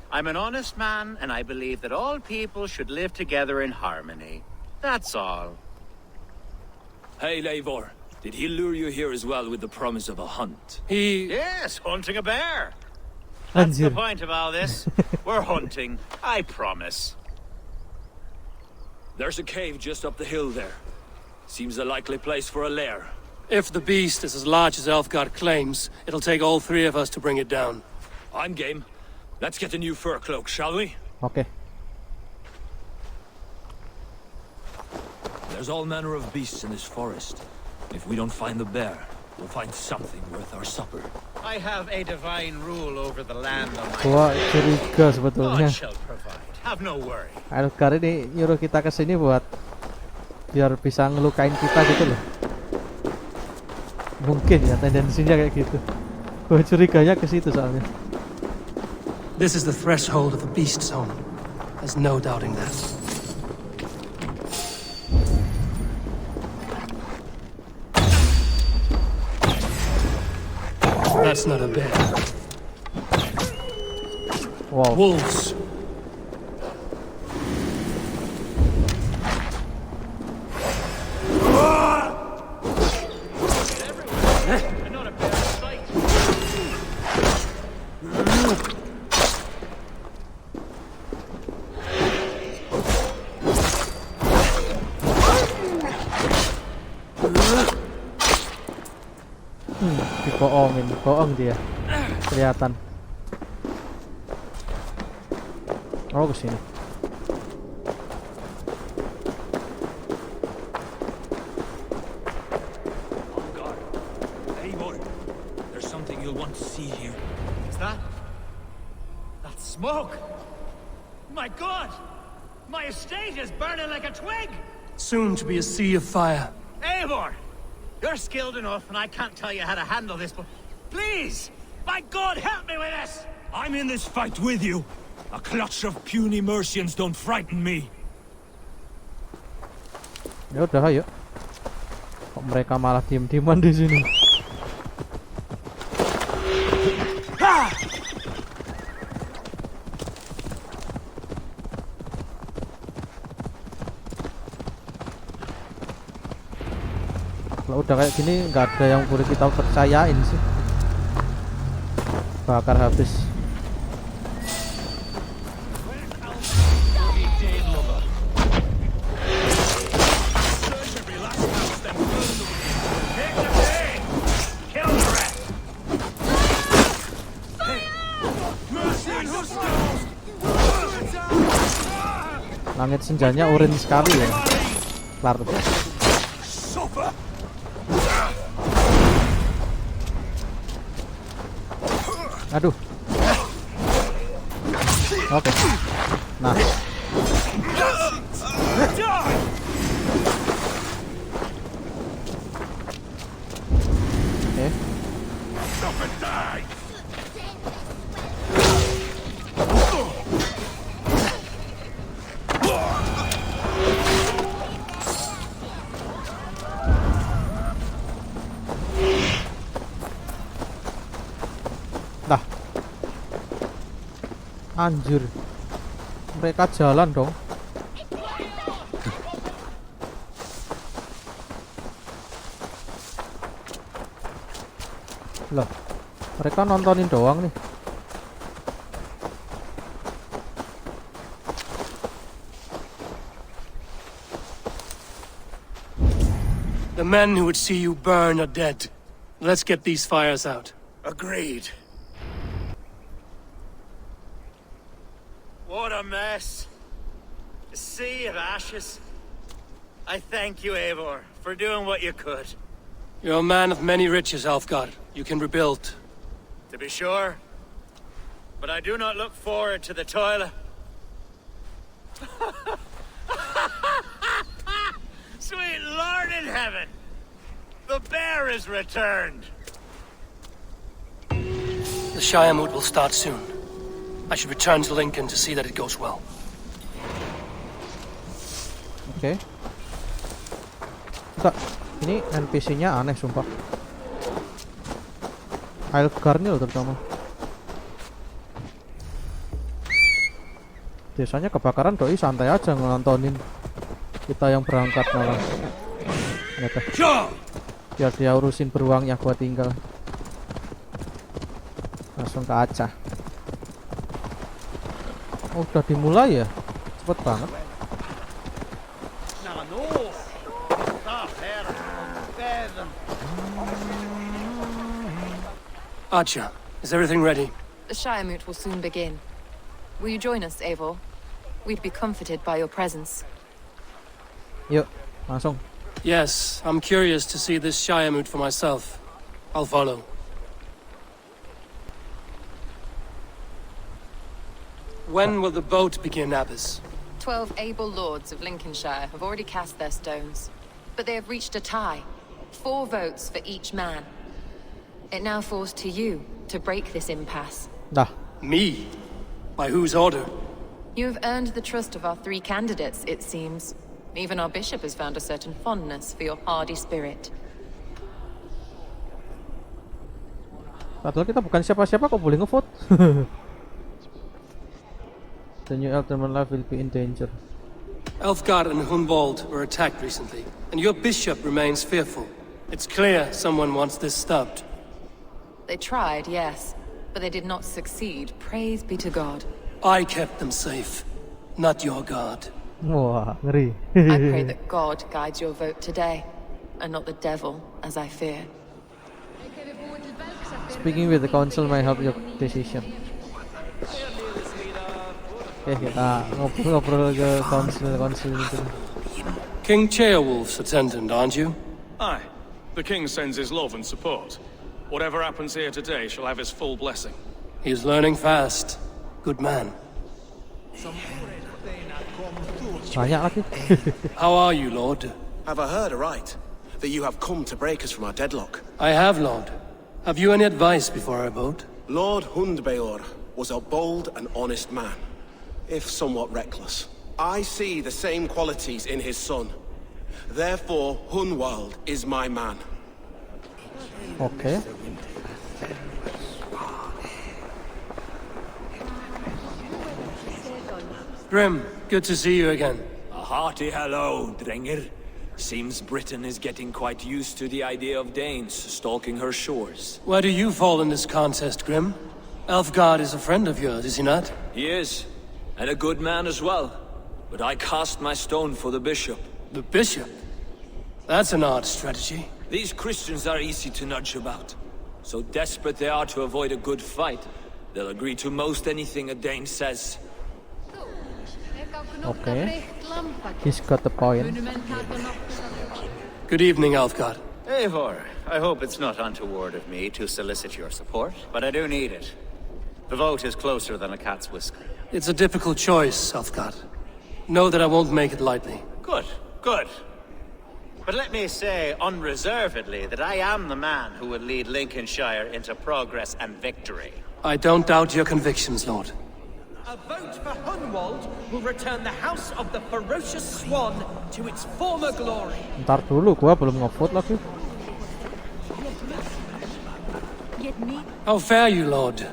I'm an honest man, and I believe that all people should live together in harmony. That's all. Hey, Eivor. Did he lure you here as well with the promise of a hunt? Yes, hunting a bear. That's the point of all this. We're hunting, I promise. There's a cave just up the hill there. Seems a likely place for a lair. If the beast is as large as Elfgar claims, it'll take all three of us to bring it down. I'm game. Let's get a new fur cloak, shall we? Okay. There's all manner of beasts in this forest. If we don't find the bear, we'll find something worth our supper. I have a divine rule over the land on my Gua curiga sebetulnya. God shall provide. Have no worry. Algar ini nyuruh kita kesini buat biar bisa ngelukain kita gitu loh. Mungkin ya tendensinya kayak gitu. Gue curiganya ke situ soalnya. This is the threshold of the beast zone. There's no doubting that. That's not a bear. Wow. Wolves. Bohong dia. Kelihatan. Oh, ke sini. There's something you'll want to see here. Is that smoke? My God! My estate is burning like a twig! Soon to be a sea of fire. Eivor! You're skilled enough, and I can't tell you how to handle this, but please! By God, help me with this! I'm in this fight with you. A clutch of puny Mercians don't frighten me. Ya udah, ayo. Kok mereka malah diem-dieman di sini? Kalau udah kayak gini nggak ada yang boleh kita percayain sih. Bakar habis. Langit senjanya orange sekali ya. Kelar tuh. Aduh. Oke. Nah. Oke. Nah. Anjir. Mereka jalan dong. Loh. Mereka nontonin doang nih. The men who would see you burn are dead. Let's get these fires out. Agreed. What a mess. A sea of ashes. I thank you, Eivor, for doing what you could. You're a man of many riches, Alfgar. You can rebuild. To be sure. But I do not look forward to the toil. Sweet Lord in heaven! The bear is returned! The Shire moot will start soon. I should return to Lincoln to see that it goes well. Oke. Enggak, ini NPC-nya aneh sumpah. Alfgar nih loh terutama. Biasanya kebakaran doi santai aja nontonin. Kita yang berangkat malah. Biar dia urusin beruangnya gua tinggal. Langsung ke Aceh. Oh, udah dimulai ya? Cepet banget. Archer, is everything ready? The Shire moot will soon begin. Will you join us, Eivor? We'd be comforted by your presence. Yuk, langsung. Yes, I'm curious to see this Shire moot for myself. I'll follow. When will the boat begin, Abbess? 12 able lords of Lincolnshire have already cast their stones, but they have reached a tie. 4 votes for each man. It now falls to you to break this impasse. Me? By whose order? You have earned the trust of our 3 candidates, it seems. Even our bishop has found a certain fondness for your hardy spirit. Padahal kita bukan siapa-siapa kok boleh ngevote. The new Elderman life will be in danger. Elfgar and Hunwald were attacked recently, and your bishop remains fearful. It's clear someone wants this stopped. They tried, yes, but they did not succeed. Praise be to God. I kept them safe, not your god. Wah, ngeri. I pray that God guides your vote today, and not the devil, as I fear. Speaking with the council may help your decision. Oke, kita ngobrol ke council itu. King Ceolwulf's attendant, aren't you? Aye. The king sends his love and support. Whatever happens here today shall have his full blessing. He's learning fast. Good man. Banyak lagi. How are you, Lord? Have I heard aright that you have come to break us from our deadlock? I have, Lord. Have you any advice before I vote? Lord Hundbeor was a bold and honest man, if somewhat reckless. I see the same qualities in his son. Therefore, Hunwald is my man. Okay. Grim, good to see you again. A hearty hello, Drenger. Seems Britain is getting quite used to the idea of Danes stalking her shores. Where do you fall in this contest, Grim? Elfgard is a friend of yours, is he not? He is, and a good man as well. But I cast my stone for the bishop. The bishop? That's an odd strategy. These Christians are easy to nudge about. So desperate they are to avoid a good fight, they'll agree to most anything a Dane says. Okay. He's got the point. Good evening, Elfgard. Eivor, I hope it's not untoward of me to solicit your support, but I do need it. The vote is closer than a cat's whisker. It's a difficult choice, Elfgard. Know that I won't make it lightly. Good, good. But let me say unreservedly that I am the man who will lead Lincolnshire into progress and victory. I don't doubt your convictions, Lord. A vote for Hunwald will return the House of the Ferocious Swan to its former glory. Ntar dulu, gua belum ngevote lagi. How fare you, Lord?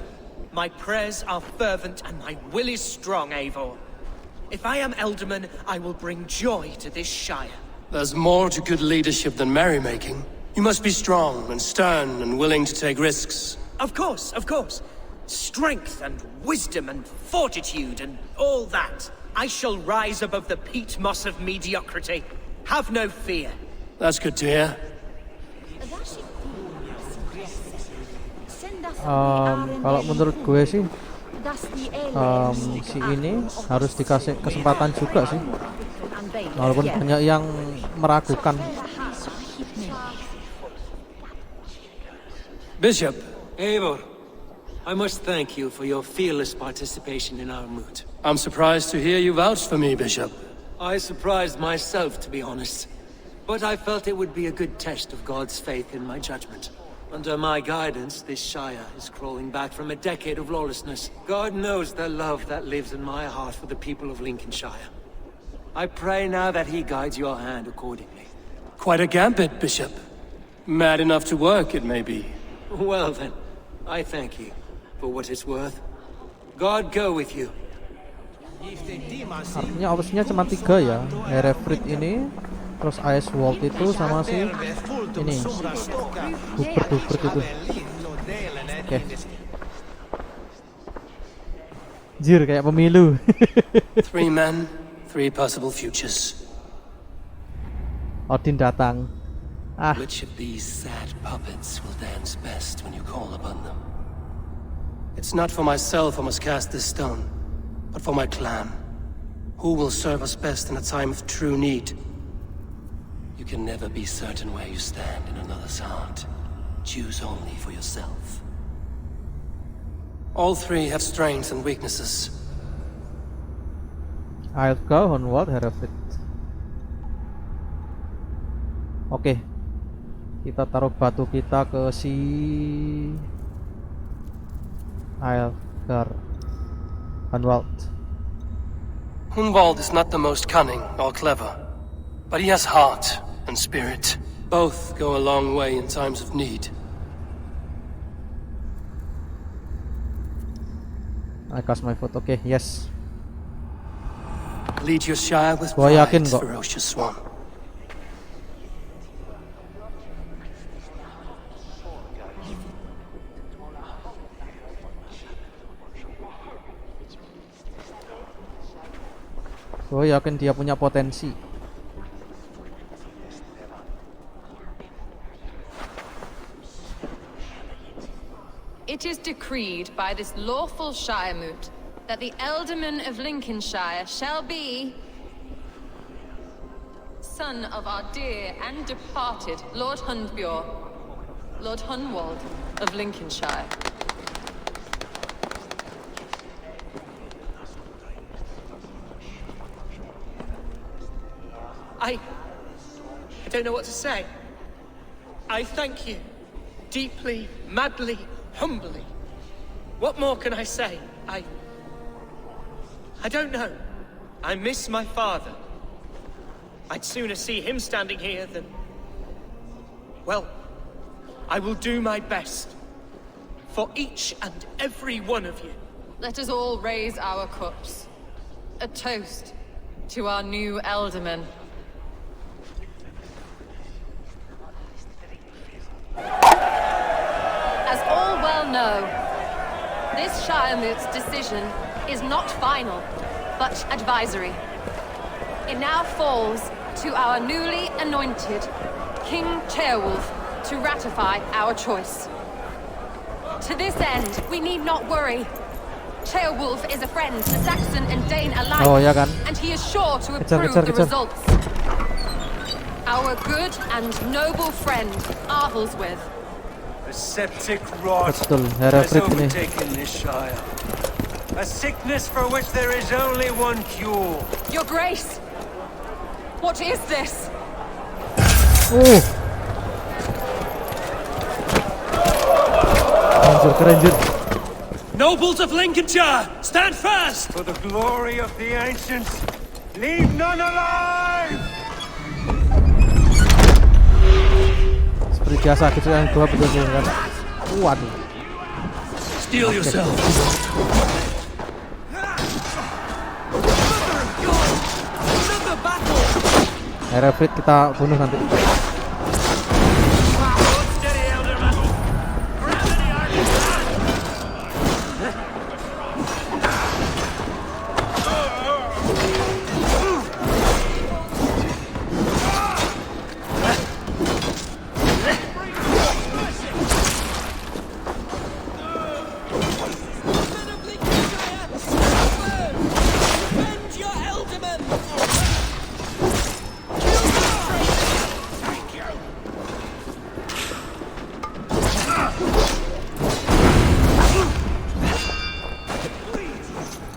My prayers are fervent and my will is strong, Eivor. If I am Elderman, I will bring joy to this shire. There's more to good leadership than merrymaking. You must be strong and stern and willing to take risks. Of course, of course. Strength and wisdom and fortitude and all that. I shall rise above the peat moss of mediocrity. Have no fear. That's good to hear. Kalau menurut gue sih, si ini harus dikasih kesempatan juga sih. Walaupun banyak yang meragukan. Bishop, Eivor, I must thank you for your fearless participation in our moot. I'm surprised to hear you vouch for me, Bishop. I surprised myself, to be honest. But I felt it would be a good test of God's faith in my judgment. Under my guidance, this shire is crawling back from a decade of lawlessness. God knows the love that lives in my heart for the people of Lincolnshire. I pray now that he guides your hand accordingly. Quite a gambit, Bishop. Mad enough to work, it may be. Well then, I thank you for what it's worth. God go with you. Artinya opsinya cuma 3 ya. Hereford ini, terus Ice Wall itu sama si ini Hubert itu. Oke. Jir kayak pemilu. 3 men, 3 possible futures. Odin datang. Which of these sad puppets will dance best when you call upon them? It's not for myself I must cast this stone, but for my clan. Who will serve us best in a time of true need? You can never be certain where you stand in another's heart. Choose only for yourself. All 3 have strengths and weaknesses. I'll go on what Hereford. Oke. Kita taruh batu kita ke si Aelgar Hunwald. Hunwald is not the most cunning or clever, but he has heart and spirit. Both go a long way in times of need. I cast my vote. Oke, yes. Lead your Shire with Gua yakin pride, kok. ferocious swan. Gue yakin dia punya potensi. It is decreed by this lawful Shire moot that the Ealdorman of Lincolnshire shall be son of our dear and departed Lord Hundbjorn, Lord Hunwald of Lincolnshire. I don't know what to say. I thank you. Deeply, madly, humbly. What more can I say? I don't know. I miss my father. I'd sooner see him standing here than... Well, I will do my best. For each and every one of you. Let us all raise our cups. A toast to our new Ealdorman. As all well know, this Shiremoot's decision is not final, but advisory. It now falls to our newly anointed King Ceolwulf to ratify our choice. To this end, we need not worry. Ceolwulf is a friend to Saxon and Dane alike, Oh, ya kan? and he is sure to Kejar, approve kejar, the kejar. results. Our good and noble friend, Arthelswith. The septic rot Betul, has Hereford nih. overtaken this Shire. A sickness for which there is only one cure. Your Grace, what is this? Anjir. Nobles of Lincolnshire, stand fast! For the glory of the ancients, leave none alive! Seperti biasa gitu yang dua betul kan. Waduh. Steel yourself. Hereford kita bunuh nanti.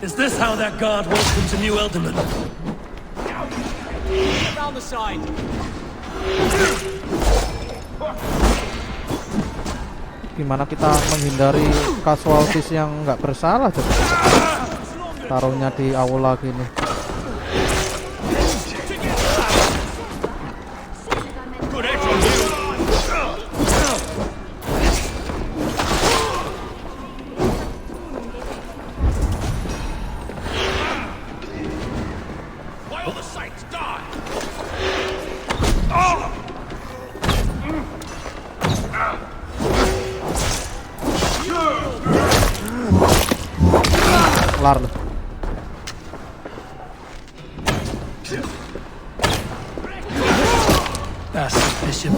Is this how that guard welcomes a new Ealdorman? Around the side. Gimana kita menghindari casualties yang nggak bersalah coba? Taruhnya di aula gini. Kelar loh. Bastard bishop.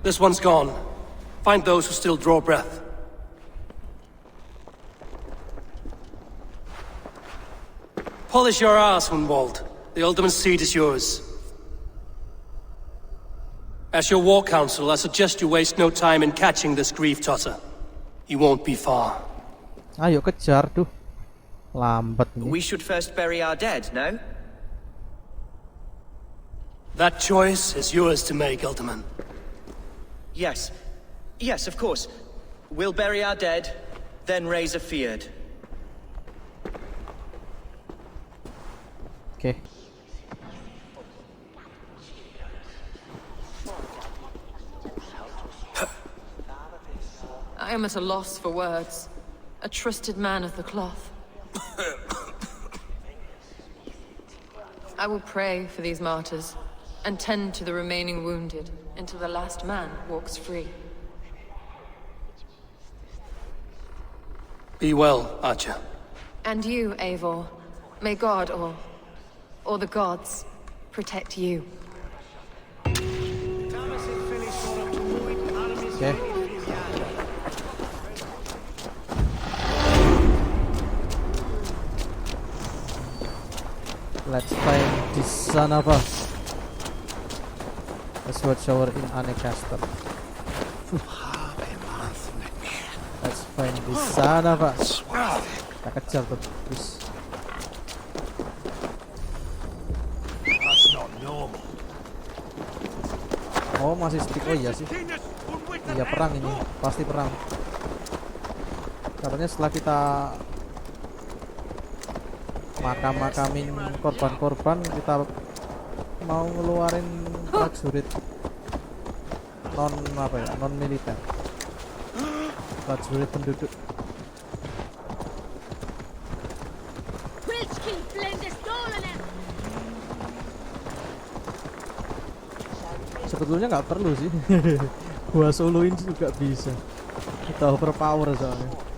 This one's gone. Find those who still draw breath. Polish your ass, Hunwald. The Alderman's seat is yours. As your war council, I suggest you waste no time in catching this grief totter. He won't be far. Ayo kejar, duh. Lambat nih. We should first bury our dead, no? That choice is yours to make, Alderman. Yes. Yes, of course. We'll bury our dead, Then raise a Fjord. Oke. I am at a loss for words. A trusted man of the cloth. I will pray for these martyrs, and tend to the remaining wounded, until the last man walks free. Be well, Archer. And you, Eivor. May God, or the gods, protect you. Oke. Let's find this son of us. Let's watch shower in Ancaster. Let's find this son of us. Kita kejar tuh, please. Oh, masih stick. Oh iya sih. Iya, perang ini. Pasti perang. Katanya setelah kita makam-makamin korban-korban, kita mau ngeluarin prajurit non militer, prajurit penduduk. Sebetulnya nggak perlu sih. Gua soloin juga bisa, kita overpower soalnya.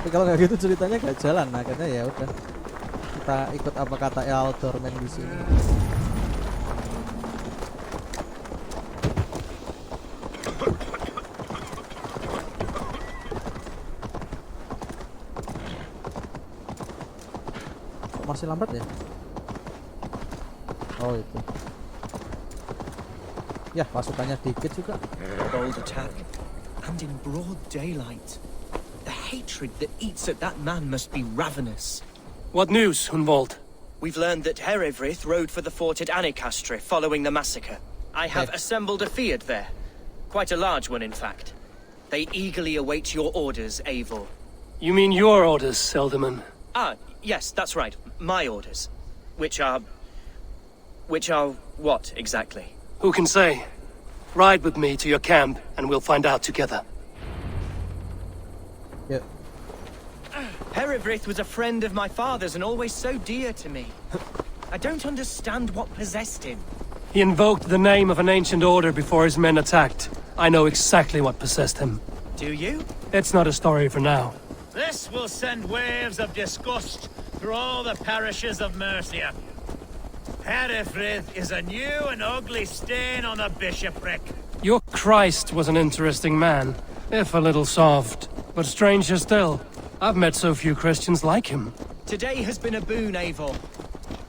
Tapi kalau kayak gitu ceritanya gak jalan, akhirnya ya udah kita ikut apa kata Ealdorman di sini. Kok masih lambat ya? Oh itu. Ya pasukannya dikit juga. Bold attack, and in broad daylight. The hatred that eats at that man must be ravenous. What news, Hunwald? We've learned that Herefrith rode for the fort at Annikastre following the massacre. I have assembled a Fjord there. Quite a large one, in fact. They eagerly await your orders, Eivor. You mean your orders, Elderman? Ah, yes, that's right. My orders. Which are what, exactly? Who can say? Ride with me to your camp, and we'll find out together. Yeah. Herefrith was a friend of my father's and always so dear to me. I don't understand what possessed him. He invoked the name of an ancient order before his men attacked. I know exactly what possessed him. Do you? It's not a story for now. This will send waves of disgust through all the parishes of Mercia. Herefrith is a new and ugly stain on the bishopric. Your Christ was an interesting man, if a little soft. But stranger still, I've met so few Christians like him. Today has been a boon, Eivor.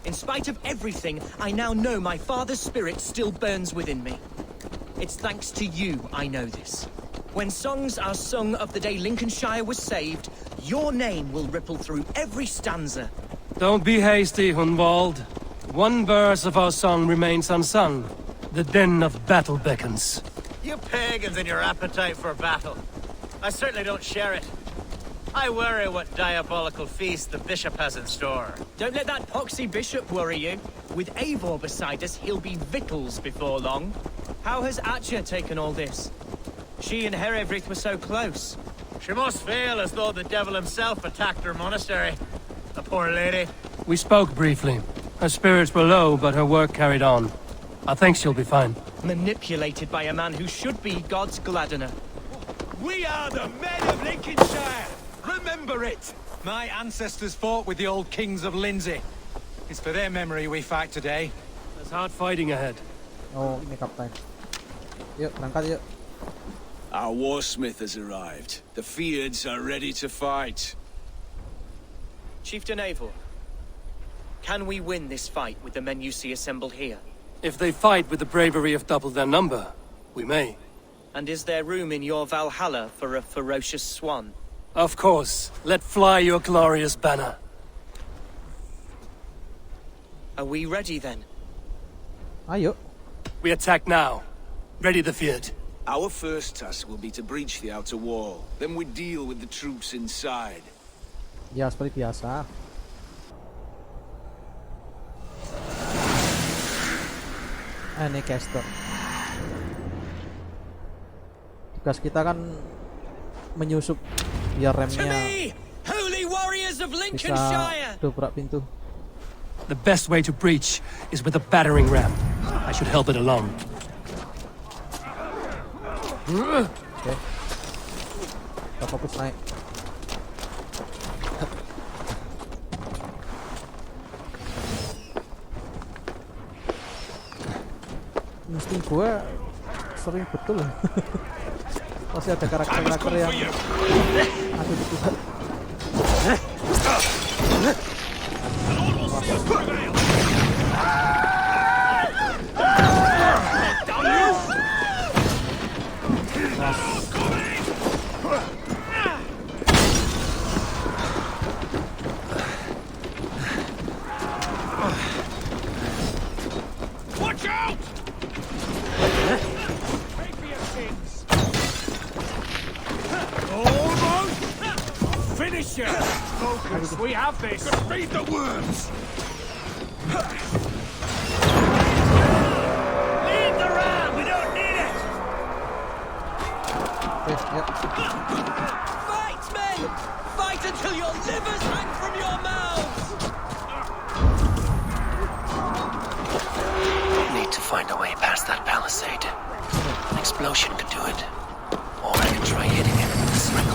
In spite of everything, I now know my father's spirit still burns within me. It's thanks to you I know this. When songs are sung of the day Lincolnshire was saved, your name will ripple through every stanza. Don't be hasty, Hunwald. One verse of our song remains unsung. The din of battle beckons. You pagans and your appetite for battle. I certainly don't share it. I worry what diabolical feast the bishop has in store. Don't let that poxy bishop worry you. With Eivor beside us, he'll be victuals before long. How has Atcha taken all this? She and Herefrith were so close. She must feel as though the devil himself attacked her monastery. The poor lady. We spoke briefly. Her spirits were low, but her work carried on. I think she'll be fine. Manipulated by a man who should be God's gladdener. We are the men of Lincolnshire! Remember it! My ancestors fought with the old kings of Lindsey. It's for their memory we fight today. There's hard fighting ahead. Oh, ini kapten. Yuk, berangkat yuk. Our warsmith has arrived. The Fyrds are ready to fight. Chieftain Eivor, can we win this fight with the men you see assembled here? If they fight with the bravery of double their number, we may. And is there room in your Valhalla for a ferocious swan? Of course. Let fly your glorious banner. Are we ready then? Ayo. We attack now. Ready the Fjord. Our first task will be to breach the outer wall. Then we deal with the troops inside. Ya, seperti biasa. Ini caster. Tugas kita kan menyusup biar remnya bisa dobrak pintu. The best way to breach is with a battering ram. I should help it along. Oke. Kita fokus naik. Mesti gue sering betul. Masih ada karakter-karakter yang aduh juga. Watch out! Almost! Finish it! Focus, we have this! Feed the worms! Leave the ram! We don't need it! Fight, men! Fight until your livers hang from your mouths! Need to find a way past that palisade. An explosion could do it. Or I can try hitting it with a circle.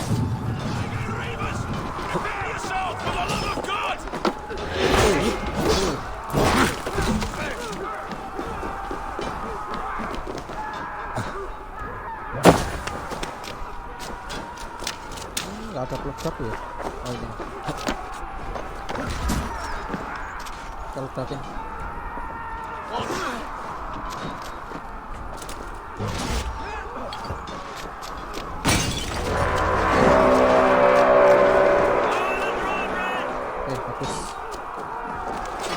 Prepare yourself for the love of God! Nggak ada peledak ya? Oh ini. Kita ledakin.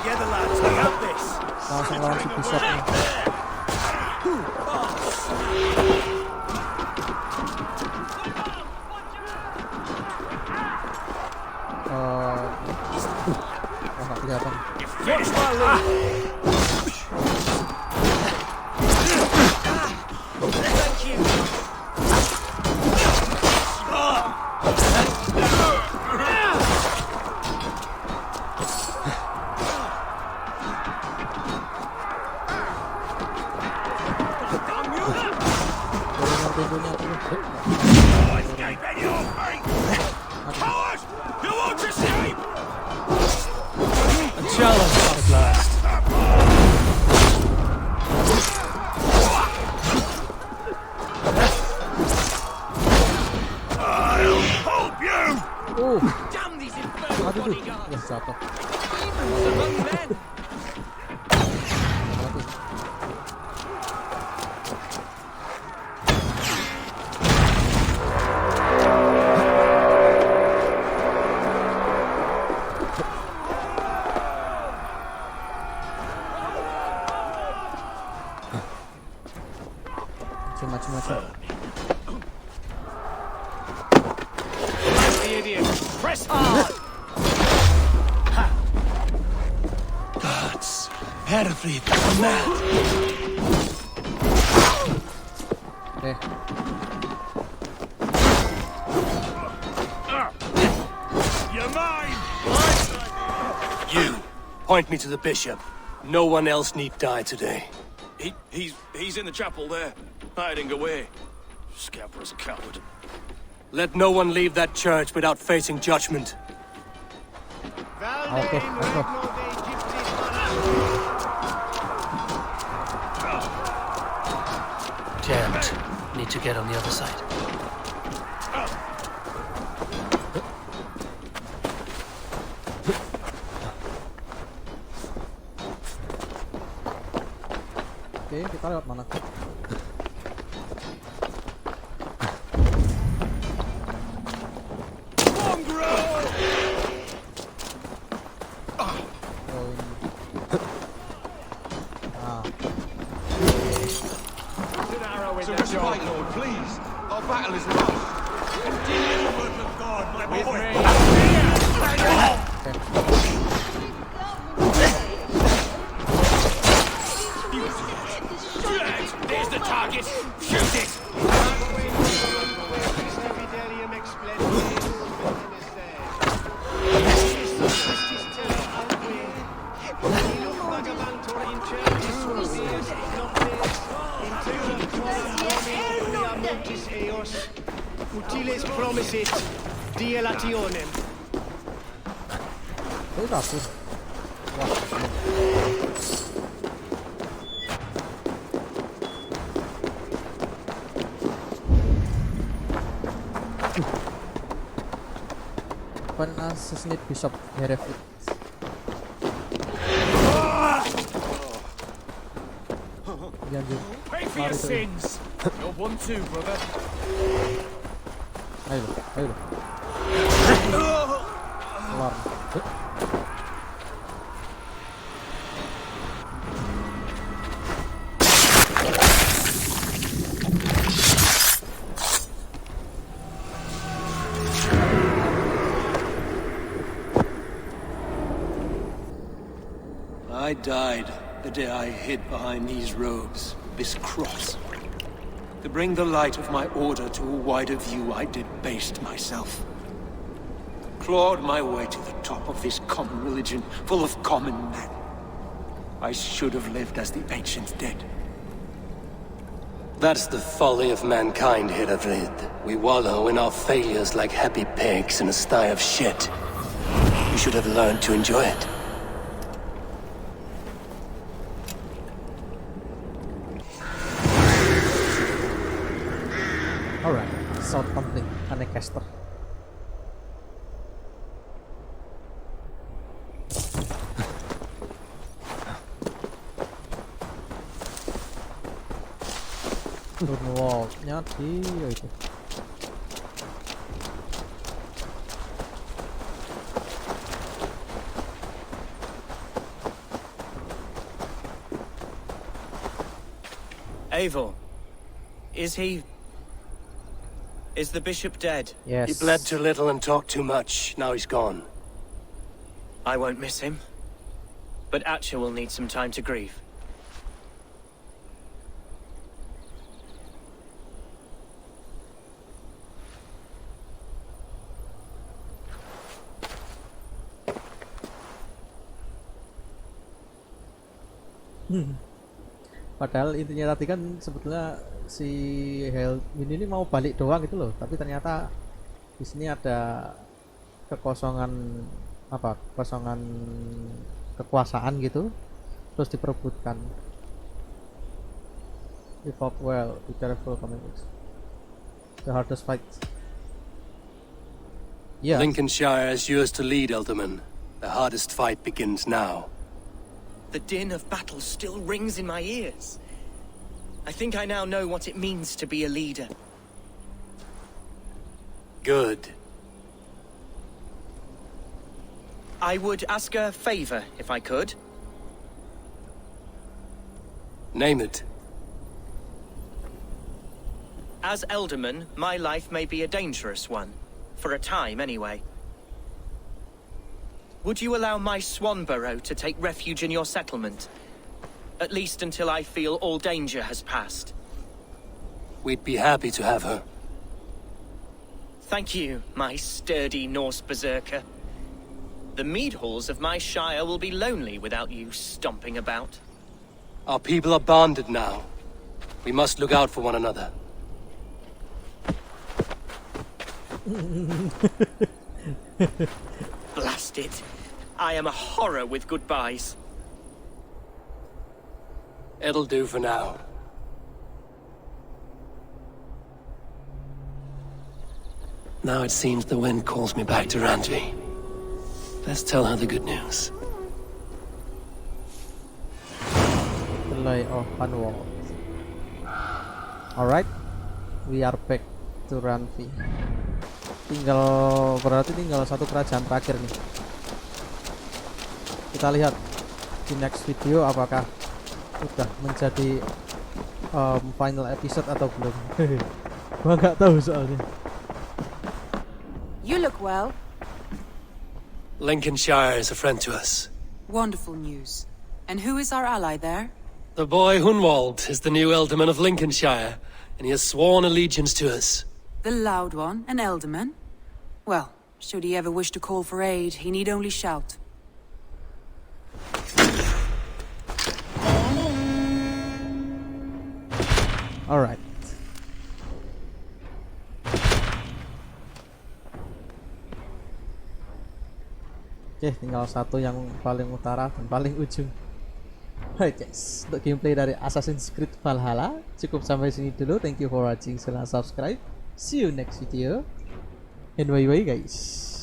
Together, lads, we have this! Langsung lawan si Bishop nih. Nggak kelihatan. Finish my lead! Thank you! Pintunya dulu. Escape any old fate! Coward! You won't escape! A challenge at last. I'll help you! Damn these infernal Aduh, bodyguards! ya jatuh. Demons among men! Macam-macam. The idiot! Press hard! Gods, Herfried, mad. Oke. You're mine! You, point me to the bishop. No one else need die today. He's in the chapel there, hiding away. Scamper's a coward. Let no one leave that church without facing judgment. Oke, let's go. Damn it. Need to get on the other side. Oke, kita lewat mana? battle is lost. Continue the work of God, my boy. There's the target. Shoot it. Utiles promisit dielationem. When assassinate Bishop Hereford. Pay for your sins. You're one too, brother. Ayo, ayo. Keluar. I died the day I hid behind these robes, this cross. To bring the light of my order to a wider view, I debased myself. Clawed my way to the top of this common religion, full of common men. I should have lived as the ancients did. That's the folly of mankind, Hereford. We wallow in our failures like happy pigs in a sty of shit. You should have learned to enjoy it. Alright, sound complete. Caster. Wall-nya dia itu. Eivor, is the bishop dead? Yes. He bled too little and talked too much. Now he's gone. I won't miss him. But Atcha will need some time to grieve. Padahal intinya tadi kan sebetulnya si Helmin ini mau balik doang gitu loh, tapi ternyata di sini ada kekosongan kekuasaan gitu, terus diperebutkan. We fought well, be careful coming. The hardest fight. Yeah. Lincolnshire is yours to lead, Elderman. The hardest fight begins now. The din of battle still rings in my ears. I think I now know what it means to be a leader. Good. I would ask a favor, if I could. Name it. As Elderman, my life may be a dangerous one. For a time, anyway. Would you allow my Swanborough to take refuge in your settlement? At least until I feel all danger has passed. We'd be happy to have her. Thank you, my sturdy Norse berserker. The mead halls of my shire will be lonely without you stomping about. Our people are bonded now. We must look out for one another. Blast it. I am a horror with goodbyes. It'll do for now. Now it seems the wind calls me back to Randvi. Let's tell her the good news. Delay of Hunwald. Alright, we are back to Randvi. Berarti tinggal satu kerajaan terakhir nih. Kita lihat di next video apakah udah menjadi final episode atau belum. Gua nggak tahu soalnya. You look well. Lincolnshire is a friend to us. Wonderful news. And who is our ally there? The boy Hunwald is the new Ealdorman of Lincolnshire, and he has sworn allegiance to us. The loud one, an Ealdorman? Well, should he ever wish to call for aid, he need only shout. Alright. Oke, tinggal satu yang paling utara dan paling ujung. Alright guys, untuk gameplay dari Assassin's Creed Valhalla cukup sampai sini dulu. Thank you for watching, silahkan subscribe. See you next video. And bye bye guys.